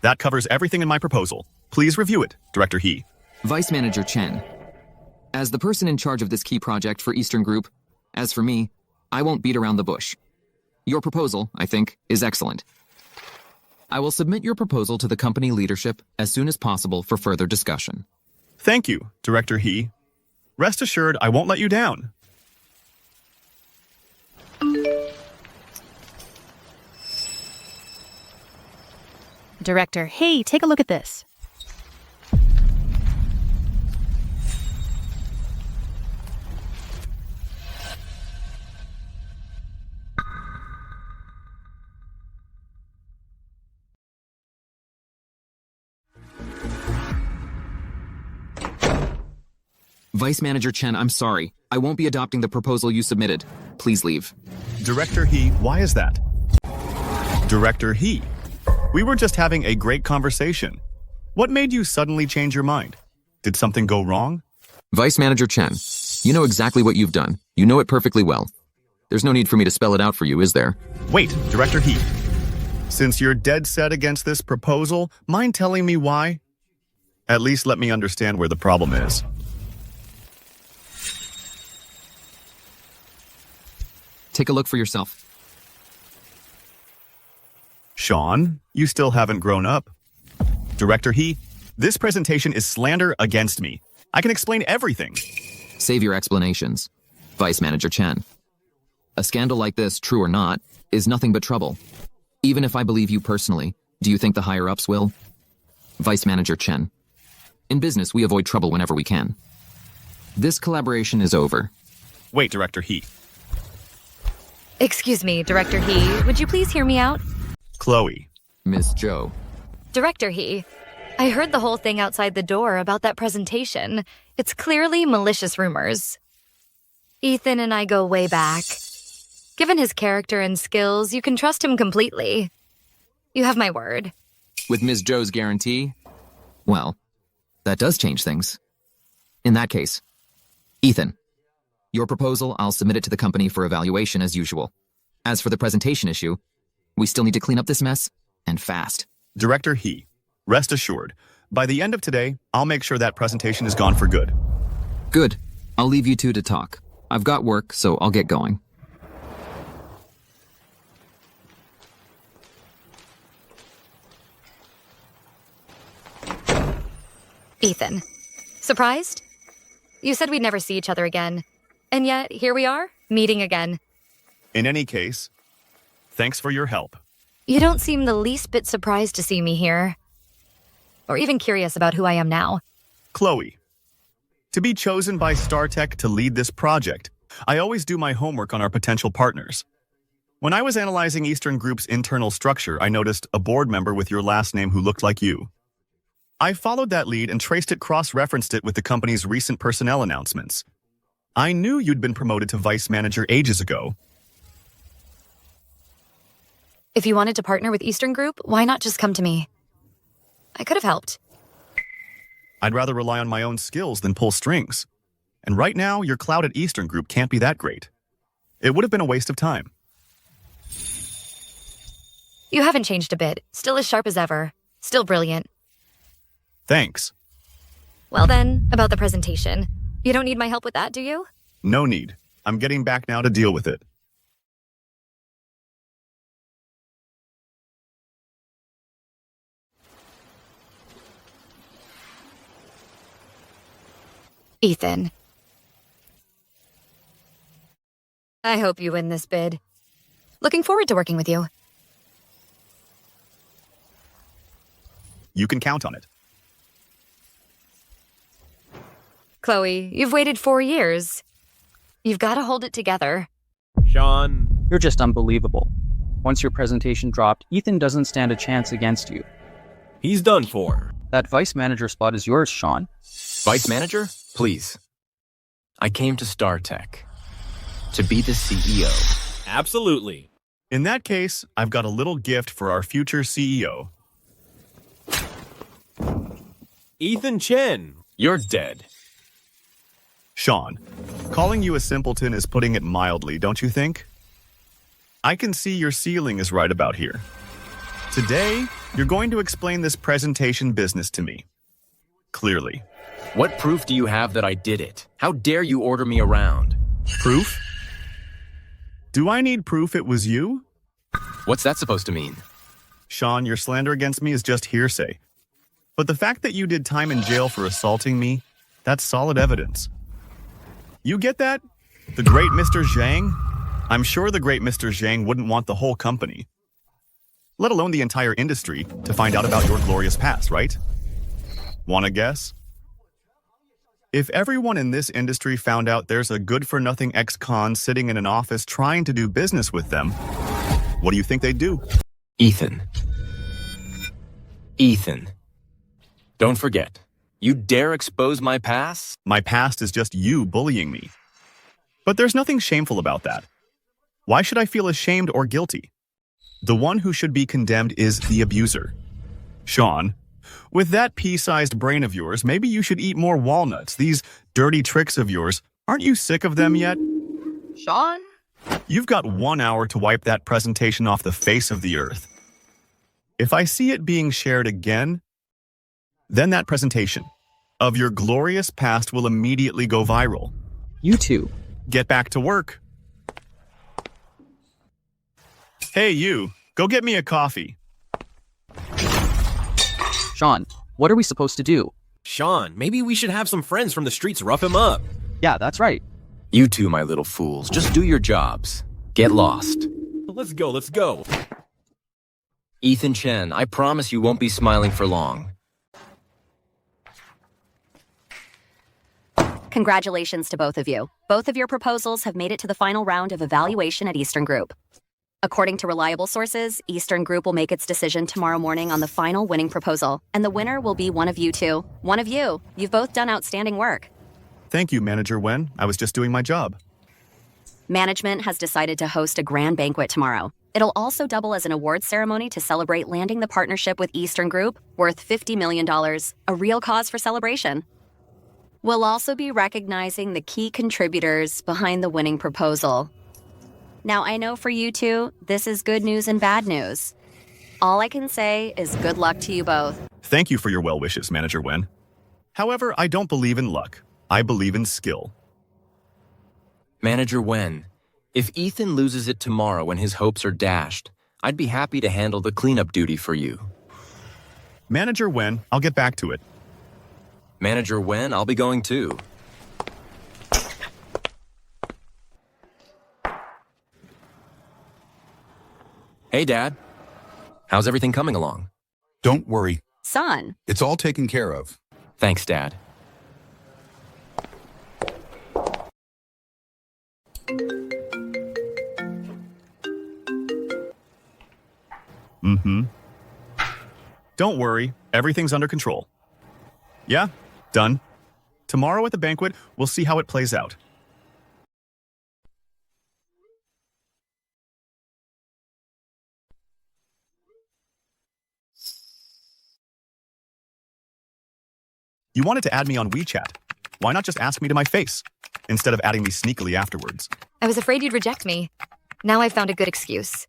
That covers everything in my proposal. Please review it, Director He. Vice Manager Chen. As the person in charge of this key project for Eastern Group, as for me, I won't beat around the bush. Your proposal, I think, is excellent. I will submit your proposal to the company leadership as soon as possible for further discussion. Thank you, Director He. Rest assured, I won't let you down. Director, hey, take a look at this. Vice Manager Chen, I'm sorry. I won't be adopting the proposal you submitted. Please leave. Director He, why is that? Director He, we were just having a great conversation. What made you suddenly change your mind? Did something go wrong? Vice Manager Chen, you know exactly what you've done. You know it perfectly well. There's no need for me to spell it out for you, is there? Wait, Director He. Since you're dead set against this proposal, mind telling me why? At least let me understand where the problem is. Take a look for yourself. Sean, you still haven't grown up. Director He, this presentation is slander against me. I can explain everything. Save your explanations. Vice Manager Chen. A scandal like this, true or not, is nothing but trouble. Even if I believe you personally, do you think the higher-ups will? Vice Manager Chen. In business, we avoid trouble whenever we can. This collaboration is over. Wait, Director He. Excuse me, Director He. Would you please hear me out? Chloe. Miss Joe. Director He, I heard the whole thing outside the door about that presentation. It's clearly malicious rumors. Ethan and I go way back. Given his character and skills, you can trust him completely. You have my word. With Ms. Joe's guarantee? Well, that does change things. In that case, Ethan, your proposal, I'll submit it to the company for evaluation as usual. As for the presentation issue, we still need to clean up this mess, and fast. Director He, rest assured, by the end of today, I'll make sure that presentation is gone for good. Good. I'll leave you two to talk. I've got work, so I'll get going. Ethan, surprised? You said we'd never see each other again. And yet, here we are, meeting again. In any case, thanks for your help. You don't seem the least bit surprised to see me here. Or even curious about who I am now. Chloe, to be chosen by StarTech to lead this project, I always do my homework on our potential partners. When I was analyzing Eastern Group's internal structure, I noticed a board member with your last name who looked like you. I followed that lead and traced it, cross-referenced it with the company's recent personnel announcements. I knew you'd been promoted to vice manager ages ago. If you wanted to partner with Eastern Group, why not just come to me? I could have helped. I'd rather rely on my own skills than pull strings. And right now, your clout at Eastern Group can't be that great. It would have been a waste of time. You haven't changed a bit. Still as sharp as ever. Still brilliant. Thanks. Well then, about the presentation. You don't need my help with that, do you? No need. I'm getting back now to deal with it. Ethan. I hope you win this bid. Looking forward to working with you. You can count on it. Chloe, you've waited 4 years. You've got to hold it together. Sean. You're just unbelievable. Once your presentation dropped, Ethan doesn't stand a chance against you. He's done for. That vice manager spot is yours, Sean. Vice manager? Please. I came to StarTech to be the CEO. Absolutely. In that case, I've got a little gift for our future CEO. Ethan Chen. You're dead. Sean, calling you a simpleton is putting it mildly, don't you think? I can see your ceiling is right about here. Today, you're going to explain this presentation business to me. Clearly. What proof do you have that I did it? How dare you order me around? Proof? Do I need proof it was you? What's that supposed to mean? Sean, your slander against me is just hearsay. But the fact that you did time in jail for assaulting me, that's solid evidence. You get that? The great Mr. Zhang? I'm sure the great Mr. Zhang wouldn't want the whole company, let alone the entire industry, to find out about your glorious past, right? Wanna guess? If everyone in this industry found out there's a good-for-nothing ex-con sitting in an office trying to do business with them, what do you think they'd do? Ethan. Ethan. Don't forget, You dare expose my past? My past is just you bullying me. But there's nothing shameful about that. Why should I feel ashamed or guilty? The one who should be condemned is the abuser. Sean, with that pea-sized brain of yours, maybe you should eat more walnuts. These dirty tricks of yours, aren't you sick of them yet? Sean? You've got 1 hour to wipe that presentation off the face of the earth. If I see it being shared again, then that presentation of your glorious past will immediately go viral. You two. Get back to work. Hey, you. Go get me a coffee. Sean, what are we supposed to do? Sean, maybe we should have some friends from the streets rough him up. Yeah, that's right. You two, my little fools, just do your jobs. Get lost. Let's go, let's go. Ethan Chen, I promise you won't be smiling for long. Congratulations to both of you. Both of your proposals have made it to the final round of evaluation at Eastern Group. According to reliable sources, Eastern Group will make its decision tomorrow morning on the final winning proposal, and the winner will be one of you two. One of you. You've both done outstanding work. Thank you, Manager Wen. I was just doing my job. Management has decided to host a grand banquet tomorrow. It'll also double as an awards ceremony to celebrate landing the partnership with Eastern Group, worth $50 million, a real cause for celebration. We'll also be recognizing the key contributors behind the winning proposal. Now, I know for you two, this is good news and bad news. All I can say is good luck to you both. Thank you for your well wishes, Manager Wen. However, I don't believe in luck. I believe in skill. Manager Wen, if Ethan loses it tomorrow when his hopes are dashed, I'd be happy to handle the cleanup duty for you. Manager Wen, I'll get back to it. Manager Wen, I'll be going too. Hey, Dad. How's everything coming along? Don't worry. Son. It's all taken care of. Thanks, Dad. Don't worry, everything's under control. Yeah, done. Tomorrow at the banquet, we'll see how it plays out. You wanted to add me on WeChat. Why not just ask me to my face, instead of adding me sneakily afterwards? I was afraid you'd reject me. Now I've found a good excuse.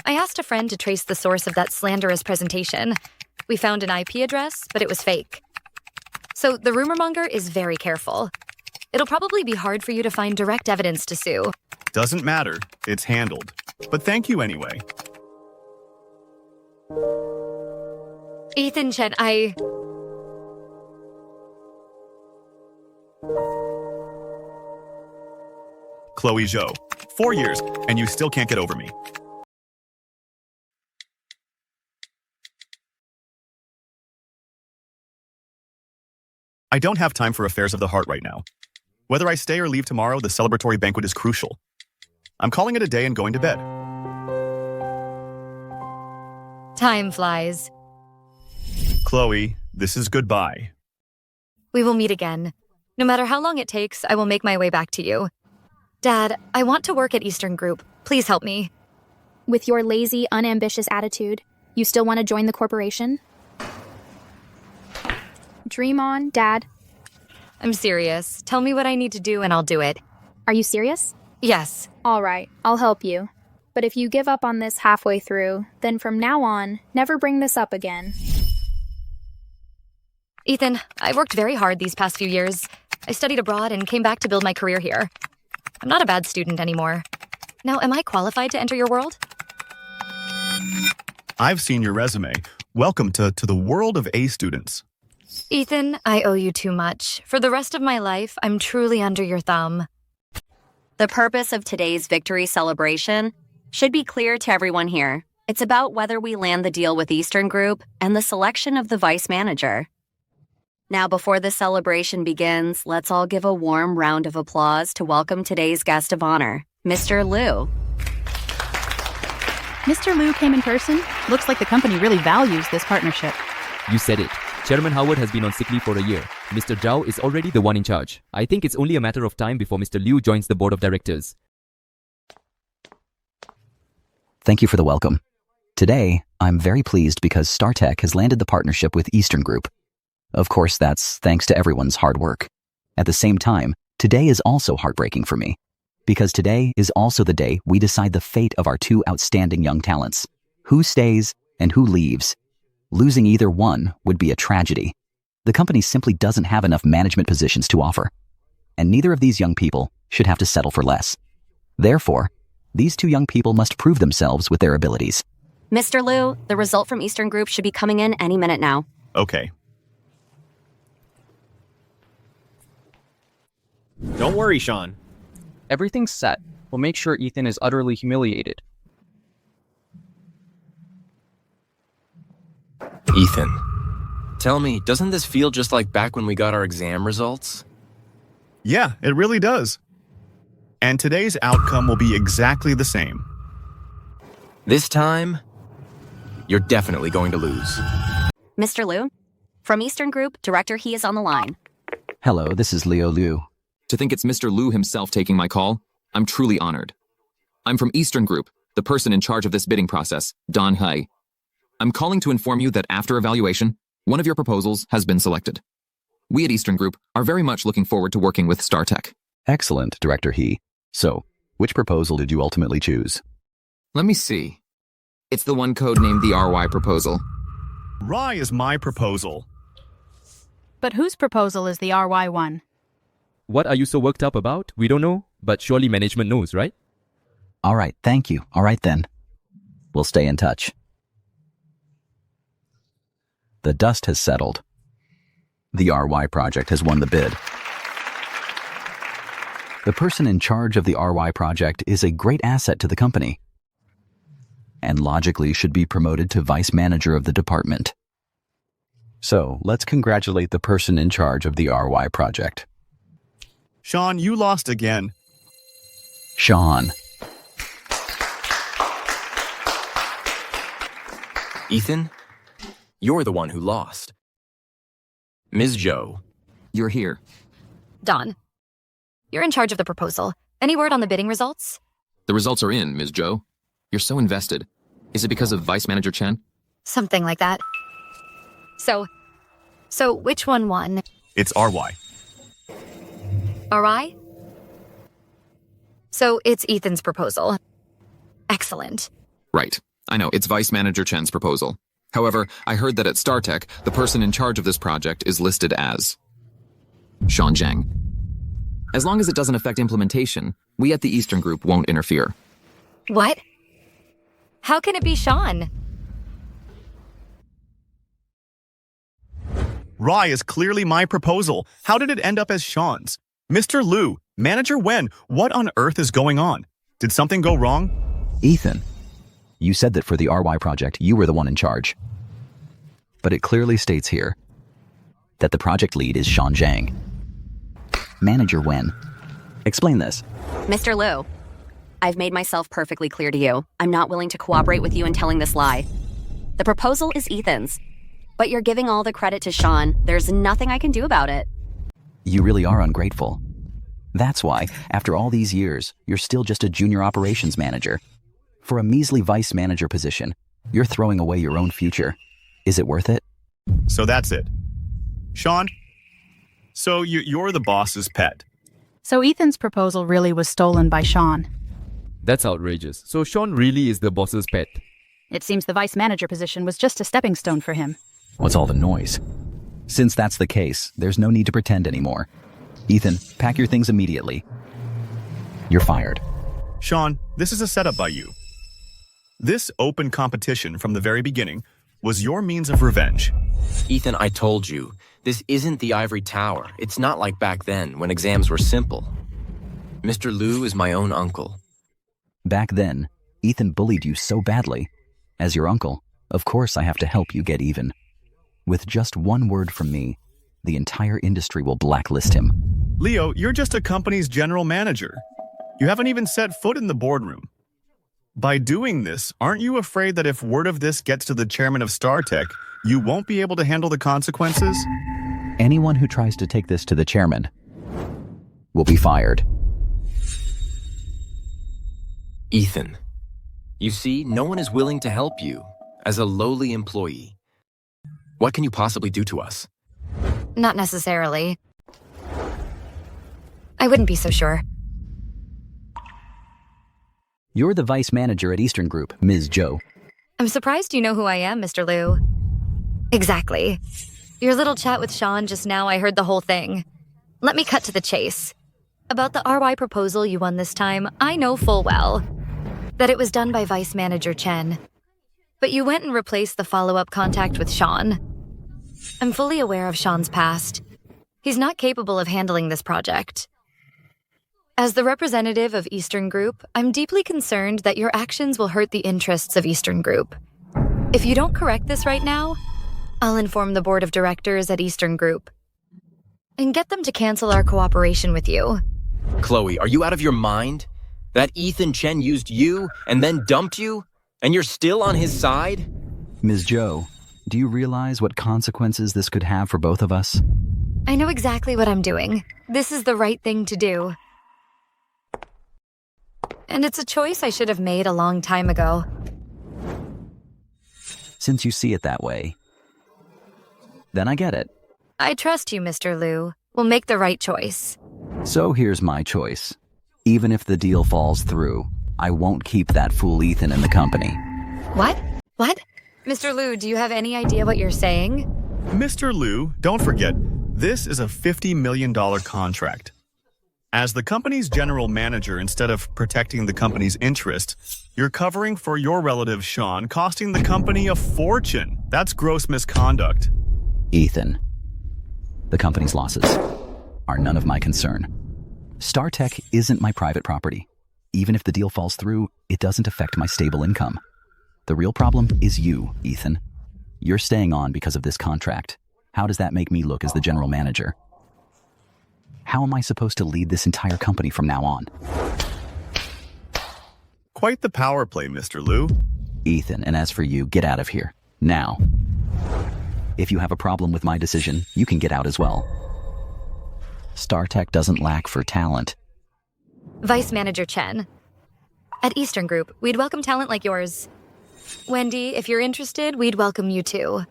I asked a friend to trace the source of that slanderous presentation. We found an IP address, but it was fake. So the rumor monger is very careful. It'll probably be hard for you to find direct evidence to sue. Doesn't matter. It's handled. But thank you anyway. Ethan Chen, Chloe Zhou, 4 years, and you still can't get over me. I don't have time for affairs of the heart right now. Whether I stay or leave tomorrow, the celebratory banquet is crucial. I'm calling it a day and going to bed. time flies. Chloe, this is goodbye. We will meet again. No matter how long it takes, I will make my way back to you. Dad, I want to work at Eastern Group. Please help me. With your lazy, unambitious attitude, you still want to join the corporation? Dream on, Dad. I'm serious. Tell me what I need to do and I'll do it. Are you serious? Yes. All right, I'll help you. But if you give up on this halfway through, then from now on, never bring this up again. Ethan, I worked very hard these past few years. I studied abroad and came back to build my career here. I'm not a bad student anymore. Now, am I qualified to enter your world? I've seen your resume. Welcome to the world of A students. Ethan, I owe you too much. For the rest of my life, I'm truly under your thumb. The purpose of today's victory celebration should be clear to everyone here. It's about whether we land the deal with Eastern Group and the selection of the vice manager. Now, before the celebration begins, let's all give a warm round of applause to welcome today's guest of honor, Mr. Liu. Mr. Liu came in person. Looks like the company really values this partnership. You said it. Chairman Howard has been on sick leave for a year. Mr. Zhao is already the one in charge. I think it's only a matter of time before Mr. Liu joins the board of directors. Thank you for the welcome. Today, I'm very pleased because StarTech has landed the partnership with Eastern Group. Of course, that's thanks to everyone's hard work. At the same time, today is also heartbreaking for me, because today is also the day we decide the fate of our two outstanding young talents. Who stays and who leaves. Losing either one would be a tragedy. The company simply doesn't have enough management positions to offer, and neither of these young people should have to settle for less. Therefore, these two young people must prove themselves with their abilities. Mr. Liu, the result from Eastern Group should be coming in any minute now. Okay. Don't worry, Sean. Everything's set. We'll make sure Ethan is utterly humiliated. Ethan, tell me, doesn't this feel just like back when we got our exam results? Yeah, it really does. And today's outcome will be exactly the same. This time, you're definitely going to lose. Mr. Liu, from Eastern Group, Director He is on the line. Hello, this is Leo Liu. To think it's Mr. Liu himself taking my call, I'm truly honored. I'm from Eastern Group, the person in charge of this bidding process, Don Hai. I'm calling to inform you that after evaluation, one of your proposals has been selected. We at Eastern Group are very much looking forward to working with StarTech. Excellent, Director He. So, which proposal did you ultimately choose? Let me see. It's the one codenamed the RY proposal. Rye is my proposal. But whose proposal is the RY one? What are you so worked up about? We don't know, but surely management knows, right? All right, thank you. All right then. We'll stay in touch. The dust has settled. The RY project has won the bid. The person in charge of the RY project is a great asset to the company, and logically should be promoted to vice manager of the department. So, let's congratulate the person in charge of the RY project. Sean, you lost again. Sean. Ethan, you're the one who lost. Ms. Zhou. You're here. Don, you're in charge of the proposal. Any word on the bidding results? The results are in, Ms. Zhou. You're so invested. Is it because of Vice Manager Chen? Something like that. So which one won? It's RY. RI? So it's Ethan's proposal. Excellent. Right. I know, it's Vice Manager Chen's proposal. However, I heard that at StarTech, the person in charge of this project is listed as Sean Zhang. As long as it doesn't affect implementation, we at the Eastern Group won't interfere. What? How can it be Sean? Rye is clearly my proposal. How did it end up as Sean's? Mr. Liu, Manager Wen, what on earth is going on? Did something go wrong? Ethan, you said that for the RY project, you were the one in charge. But it clearly states here that the project lead is Sean Zhang. Manager Wen, explain this. Mr. Liu, I've made myself perfectly clear to you. I'm not willing to cooperate with you in telling this lie. The proposal is Ethan's, but you're giving all the credit to Sean. There's nothing I can do about it. You really are ungrateful. That's why, after all these years, you're still just a junior operations manager. For a measly vice manager position, you're throwing away your own future. Is it worth it? So that's it. Sean, so you're the boss's pet. So Ethan's proposal really was stolen by Sean. That's outrageous. So Sean really is the boss's pet. It seems the vice manager position was just a stepping stone for him. What's all the noise? Since that's the case, there's no need to pretend anymore. Ethan, pack your things immediately. You're fired. Sean, this is a setup by you. This open competition from the very beginning was your means of revenge. Ethan, I told you, this isn't the ivory tower. It's not like back then, when exams were simple. Mr. Liu is my own uncle. Back then, Ethan bullied you so badly. As your uncle, of course I have to help you get even. With just one word from me, the entire industry will blacklist him. Leo, you're just a company's general manager. You haven't even set foot in the boardroom. By doing this, aren't you afraid that if word of this gets to the chairman of StarTech, You won't be able to handle the consequences? Anyone who tries to take this to the chairman will be fired. Ethan, you see, no one is willing to help you as a lowly employee. What can you possibly do to us? Not necessarily. I wouldn't be so sure. You're the vice manager at Eastern Group, Ms. Joe. I'm surprised you know who I am, Mr. Liu. Exactly. Your little chat with Sean just now, I heard the whole thing. Let me cut to the chase. About the RY proposal you won this time, I know full well that it was done by Vice Manager Chen. But you went and replaced the follow-up contact with Sean. I'm fully aware of Sean's past. He's not capable of handling this project. As the representative of Eastern Group, I'm deeply concerned that your actions will hurt the interests of Eastern Group. If you don't correct this right now, I'll inform the board of directors at Eastern Group and get them to cancel our cooperation with you. Chloe, are you out of your mind? That Ethan Chen used you and then dumped you? And you're still on his side? Ms. Joe, do you realize what consequences this could have for both of us? I know exactly what I'm doing. This is the right thing to do. And it's a choice I should have made a long time ago. Since you see it that way, then I get it. I trust you, Mr. Liu. We'll make the right choice. So here's my choice. Even if the deal falls through, I won't keep that fool Ethan in the company. What? What? Mr. Liu, do you have any idea what you're saying? Mr. Liu, don't forget, this is a $50 million contract. As the company's general manager, instead of protecting the company's interest, you're covering for your relative Sean, costing the company a fortune. That's gross misconduct. Ethan, the company's losses are none of my concern. StarTech isn't my private property. Even if the deal falls through, it doesn't affect my stable income. The real problem is you, Ethan. You're staying on because of this contract. How does that make me look as the general manager? How am I supposed to lead this entire company from now on? Quite the power play, Mr. Liu. Ethan, and as for you, get out of here. Now. If you have a problem with my decision, you can get out as well. StarTech doesn't lack for talent. Vice Manager Chen. At Eastern Group, we'd welcome talent like yours. Wendy, if you're interested, we'd welcome you too.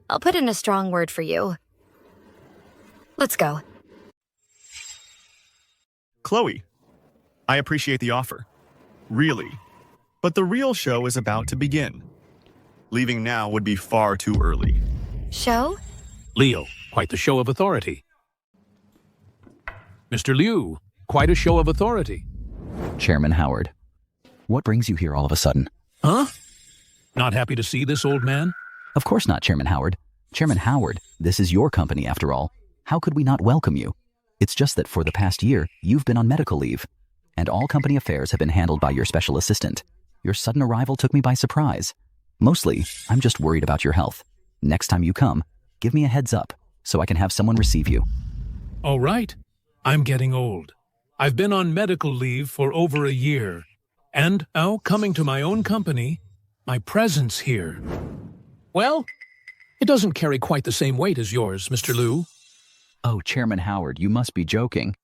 I'll put in a strong word for you. Let's go. Chloe, I appreciate the offer. Really. But the real show is about to begin. Leaving now would be far too early. Show? Leo, quite the show of authority. Mr. Liu, quite a show of authority. Chairman Howard, what brings you here all of a sudden? Huh? Not happy to see this old man? Of course not, Chairman Howard. Chairman Howard, this is your company after all. How could we not welcome you? It's just that for the past year, you've been on medical leave, and all company affairs have been handled by your special assistant. Your sudden arrival took me by surprise. Mostly, I'm just worried about your health. Next time you come, give me a heads up so I can have someone receive you. All right. I'm getting old. I've been on medical leave for over a year, and now coming to my own company, my presence here. Well, it doesn't carry quite the same weight as yours, Mr. Liu. Oh, Chairman Howard, you must be joking.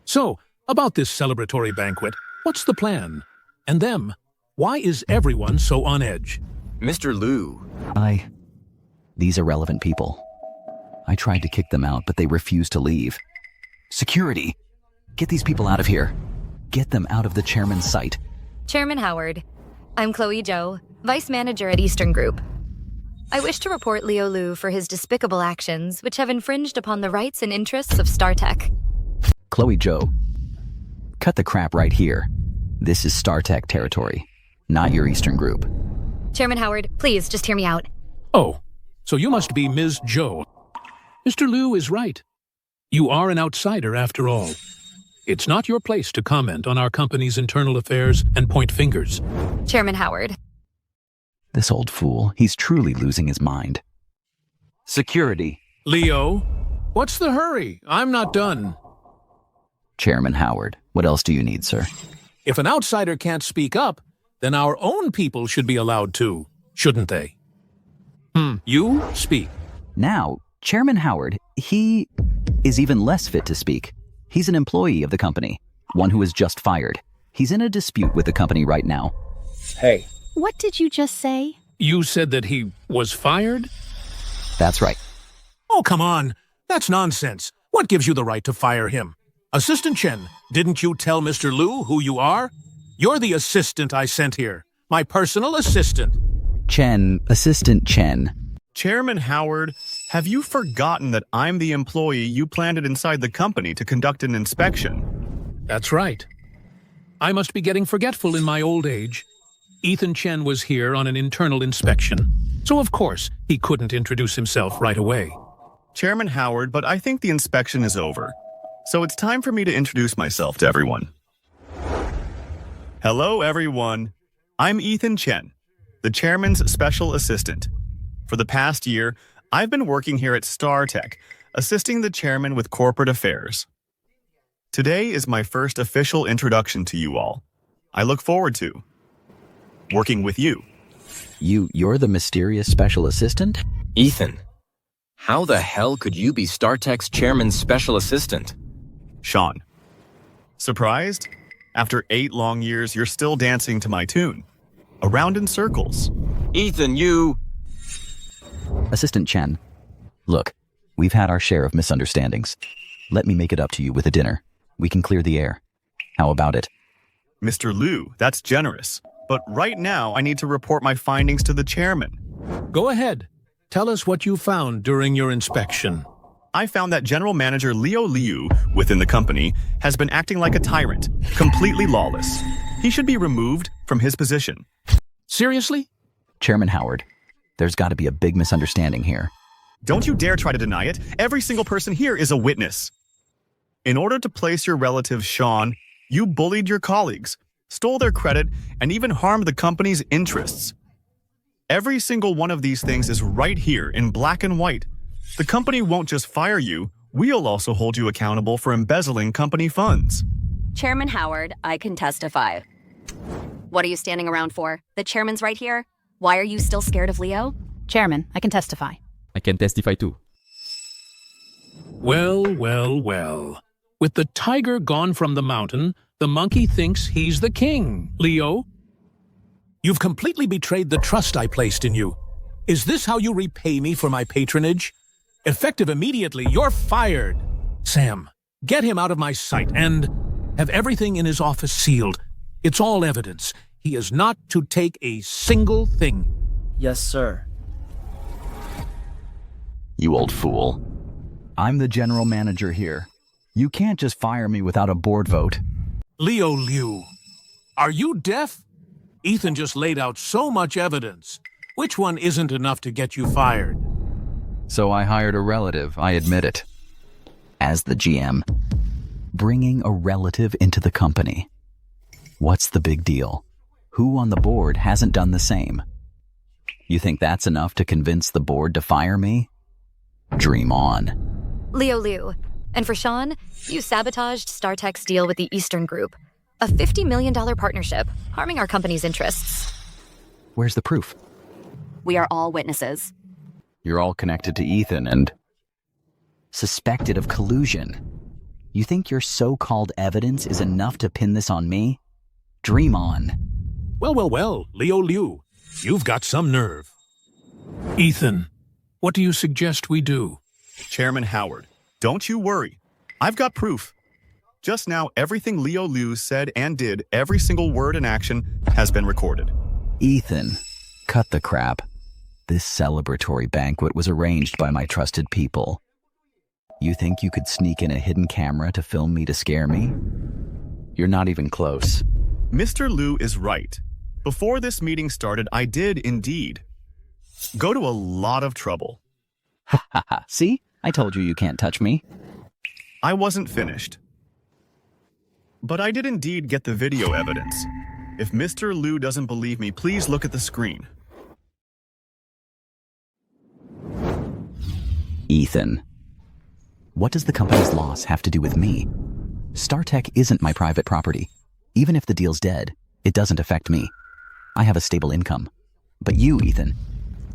So, about this celebratory banquet, what's the plan? And them, why is everyone so on edge? Mr. Liu. These irrelevant people. I tried to kick them out, but they refused to leave. Security! Get these people out of here. Get them out of the chairman's sight. Chairman Howard, I'm Chloe Zhou, Vice Manager at Eastern Group. I wish to report Leo Liu for his despicable actions, which have infringed upon the rights and interests of StarTech. Chloe Zhou, cut the crap right here. This is StarTech territory, not your Eastern Group. Chairman Howard, please just hear me out. Oh, so you must be Ms. Zhou. Mr. Liu is right. You are an outsider after all. It's not your place to comment on our company's internal affairs and point fingers. Chairman Howard. This old fool, he's truly losing his mind. Security. Leo, what's the hurry? I'm not done. Chairman Howard, what else do you need, sir? If an outsider can't speak up, then our own people should be allowed to, shouldn't they? You speak. Now, Chairman Howard, he is even less fit to speak. He's an employee of the company, one who was just fired. He's in a dispute with the company right now. Hey. What did you just say? You said that he was fired? That's right. Oh, come on. That's nonsense. What gives you the right to fire him? Assistant Chen, didn't you tell Mr. Liu who you are? You're the assistant I sent here. My personal assistant. Chen, Assistant Chen. Chairman Howard, have you forgotten that I'm the employee you planted inside the company to conduct an inspection? That's right. I must be getting forgetful in my old age. Ethan Chen was here on an internal inspection, so of course he couldn't introduce himself right away. Chairman Howard, but I think the inspection is over. So it's time for me to introduce myself to everyone. Hello, everyone. I'm Ethan Chen, the chairman's special assistant. For the past year, I've been working here at StarTech, assisting the chairman with corporate affairs. Today is my first official introduction to you all. I look forward to working with you. You're the mysterious special assistant? Ethan, how the hell could you be StarTech's chairman's special assistant? Sean. Surprised? After 8 long years, you're still dancing to my tune. Around in circles. Ethan, you... Assistant Chen, look, we've had our share of misunderstandings. Let me make it up to you with a dinner. We can clear the air. How about it? Mr. Liu, that's generous. But right now, I need to report my findings to the chairman. Go ahead. Tell us what you found during your inspection. I found that General Manager Leo Liu, within the company, has been acting like a tyrant, completely lawless. He should be removed from his position. Seriously? Chairman Howard, there's got to be a big misunderstanding here. Don't you dare try to deny it. Every single person here is a witness. In order to place your relative Sean, you bullied your colleagues, stole their credit, and even harmed the company's interests. Every single one of these things is right here in black and white. The company won't just fire you, we'll also hold you accountable for embezzling company funds. Chairman Howard, I can testify. What are you standing around for? The chairman's right here. Why are you still scared of Leo? Chairman, I can testify. I can testify too. Well, well, well. With the tiger gone from the mountain, the monkey thinks he's the king, Leo. You've completely betrayed the trust I placed in you. Is this how you repay me for my patronage? Effective immediately, you're fired. Sam, get him out of my sight and have everything in his office sealed. It's all evidence. He is not to take a single thing. Yes, sir. You old fool. I'm the general manager here. You can't just fire me without a board vote. Leo Liu, are you deaf? Ethan just laid out so much evidence. Which one isn't enough to get you fired? So I hired a relative, I admit it. As the GM, bringing a relative into the company. What's the big deal? Who on the board hasn't done the same? You think that's enough to convince the board to fire me? Dream on. Leo Liu. And for Sean, you sabotaged StarTech's deal with the Eastern Group. A $50 million partnership, harming our company's interests. Where's the proof? We are all witnesses. You're all connected to Ethan and suspected of collusion. You think your so-called evidence is enough to pin this on me? Dream on. Well, well, well, Leo Liu, you've got some nerve. Ethan, what do you suggest we do? Chairman Howard, don't you worry. I've got proof. Just now, everything Leo Liu said and did, every single word and action, has been recorded. Ethan, cut the crap. This celebratory banquet was arranged by my trusted people. You think you could sneak in a hidden camera to film me to scare me? You're not even close. Mr. Liu is right. Before this meeting started, I did indeed go to a lot of trouble. Ha ha ha. See? I told you can't touch me. I wasn't finished. But I did indeed get the video evidence. If Mr. Liu doesn't believe me, please look at the screen. Ethan, what does the company's loss have to do with me? StarTech isn't my private property. Even if the deal's dead, it doesn't affect me. I have a stable income. But you, Ethan,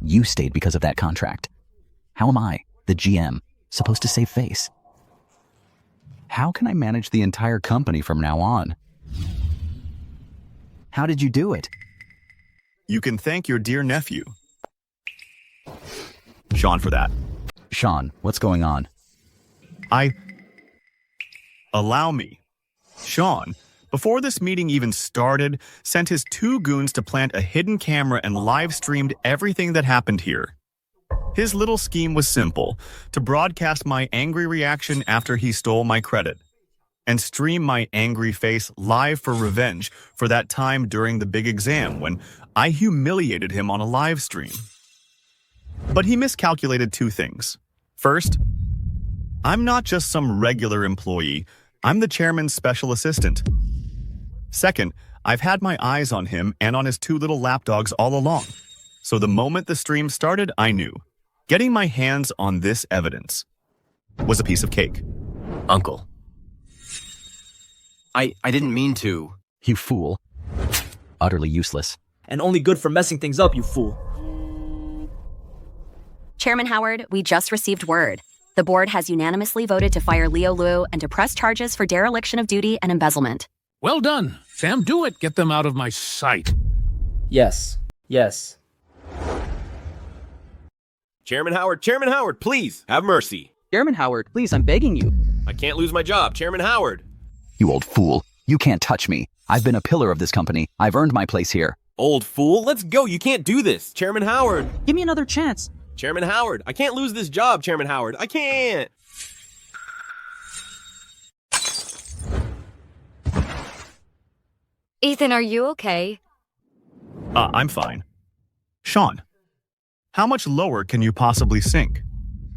You stayed because of that contract. How am I, the GM, supposed to save face? How can I manage the entire company from now on? How did you do it? You can thank your dear nephew, Sean, for that. Sean, what's going on? Allow me. Sean, before this meeting even started, sent his 2 goons to plant a hidden camera and live-streamed everything that happened here. His little scheme was simple, to broadcast my angry reaction after he stole my credit, and stream my angry face live for revenge for that time during the big exam when I humiliated him on a live stream. But he miscalculated 2 things. First, I'm not just some regular employee, I'm the chairman's special assistant. Second, I've had my eyes on him and on his 2 little lapdogs all along. So the moment the stream started, I knew. Getting my hands on this evidence was a piece of cake. Uncle. I didn't mean to. You fool. Utterly useless. And only good for messing things up, you fool. Chairman Howard, we just received word. The board has unanimously voted to fire Leo Liu and to press charges for dereliction of duty and embezzlement. Well done. Sam, do it. Get them out of my sight. Yes. Yes. Chairman Howard, please, have mercy. Chairman Howard, please, I'm begging you. I can't lose my job, Chairman Howard. You old fool. You can't touch me. I've been a pillar of this company. I've earned my place here. Old fool, let's go. You can't do this. Chairman Howard. Give me another chance. Chairman Howard, I can't lose this job, Chairman Howard. I can't. Ethan, are you okay? I'm fine. Sean, how much lower can you possibly sink?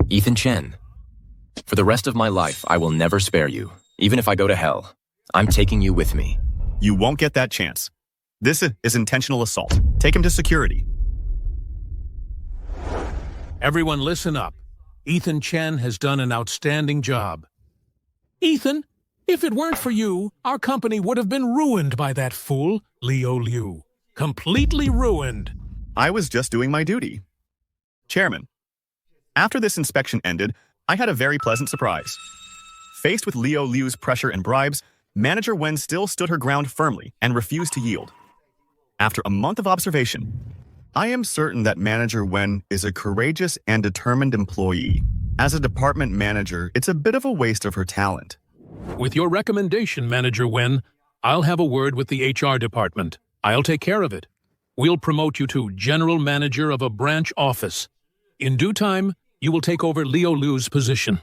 Ethan Chen. For the rest of my life, I will never spare you. Even if I go to hell, I'm taking you with me. You won't get that chance. This is intentional assault. Take him to security. Everyone listen up. Ethan Chen has done an outstanding job. Ethan, if it weren't for you, our company would have been ruined by that fool, Leo Liu. Completely ruined. I was just doing my duty. Chairman, after this inspection ended, I had a very pleasant surprise. Faced with Leo Liu's pressure and bribes, Manager Wen still stood her ground firmly and refused to yield. After a month of observation, I am certain that Manager Wen is a courageous and determined employee. As a department manager, it's a bit of a waste of her talent. With your recommendation, Manager Wen, I'll have a word with the HR department. I'll take care of it. We'll promote you to General Manager of a branch office. In due time, you will take over Leo Liu's position.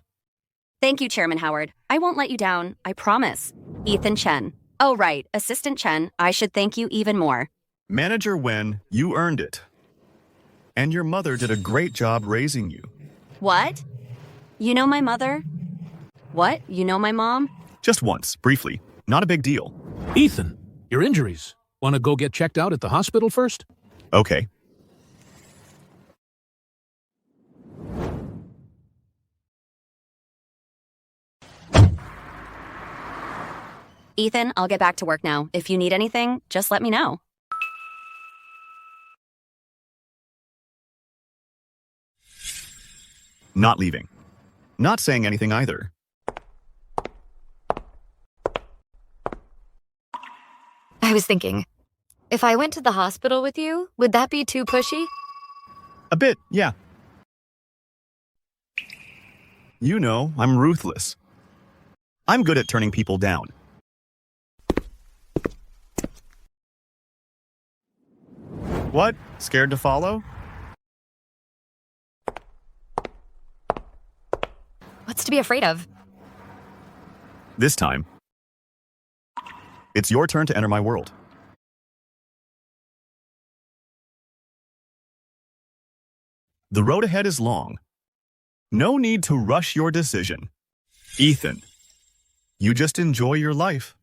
Thank you, Chairman Howard. I won't let you down, I promise. Ethan Chen. Oh, right, Assistant Chen, I should thank you even more. Manager Wen, you earned it. And your mother did a great job raising you. What? You know my mother? What? You know my mom? Just once, briefly. Not a big deal. Ethan, your injuries. Want to go get checked out at the hospital first? Okay. Ethan, I'll get back to work now. If you need anything, just let me know. Not leaving. Not saying anything either. I was thinking, if I went to the hospital with you, would that be too pushy? A bit, yeah. You know, I'm ruthless. I'm good at turning people down. What? Scared to follow? What's to be afraid of? This time, it's your turn to enter my world. The road ahead is long. No need to rush your decision. Ethan, you just enjoy your life.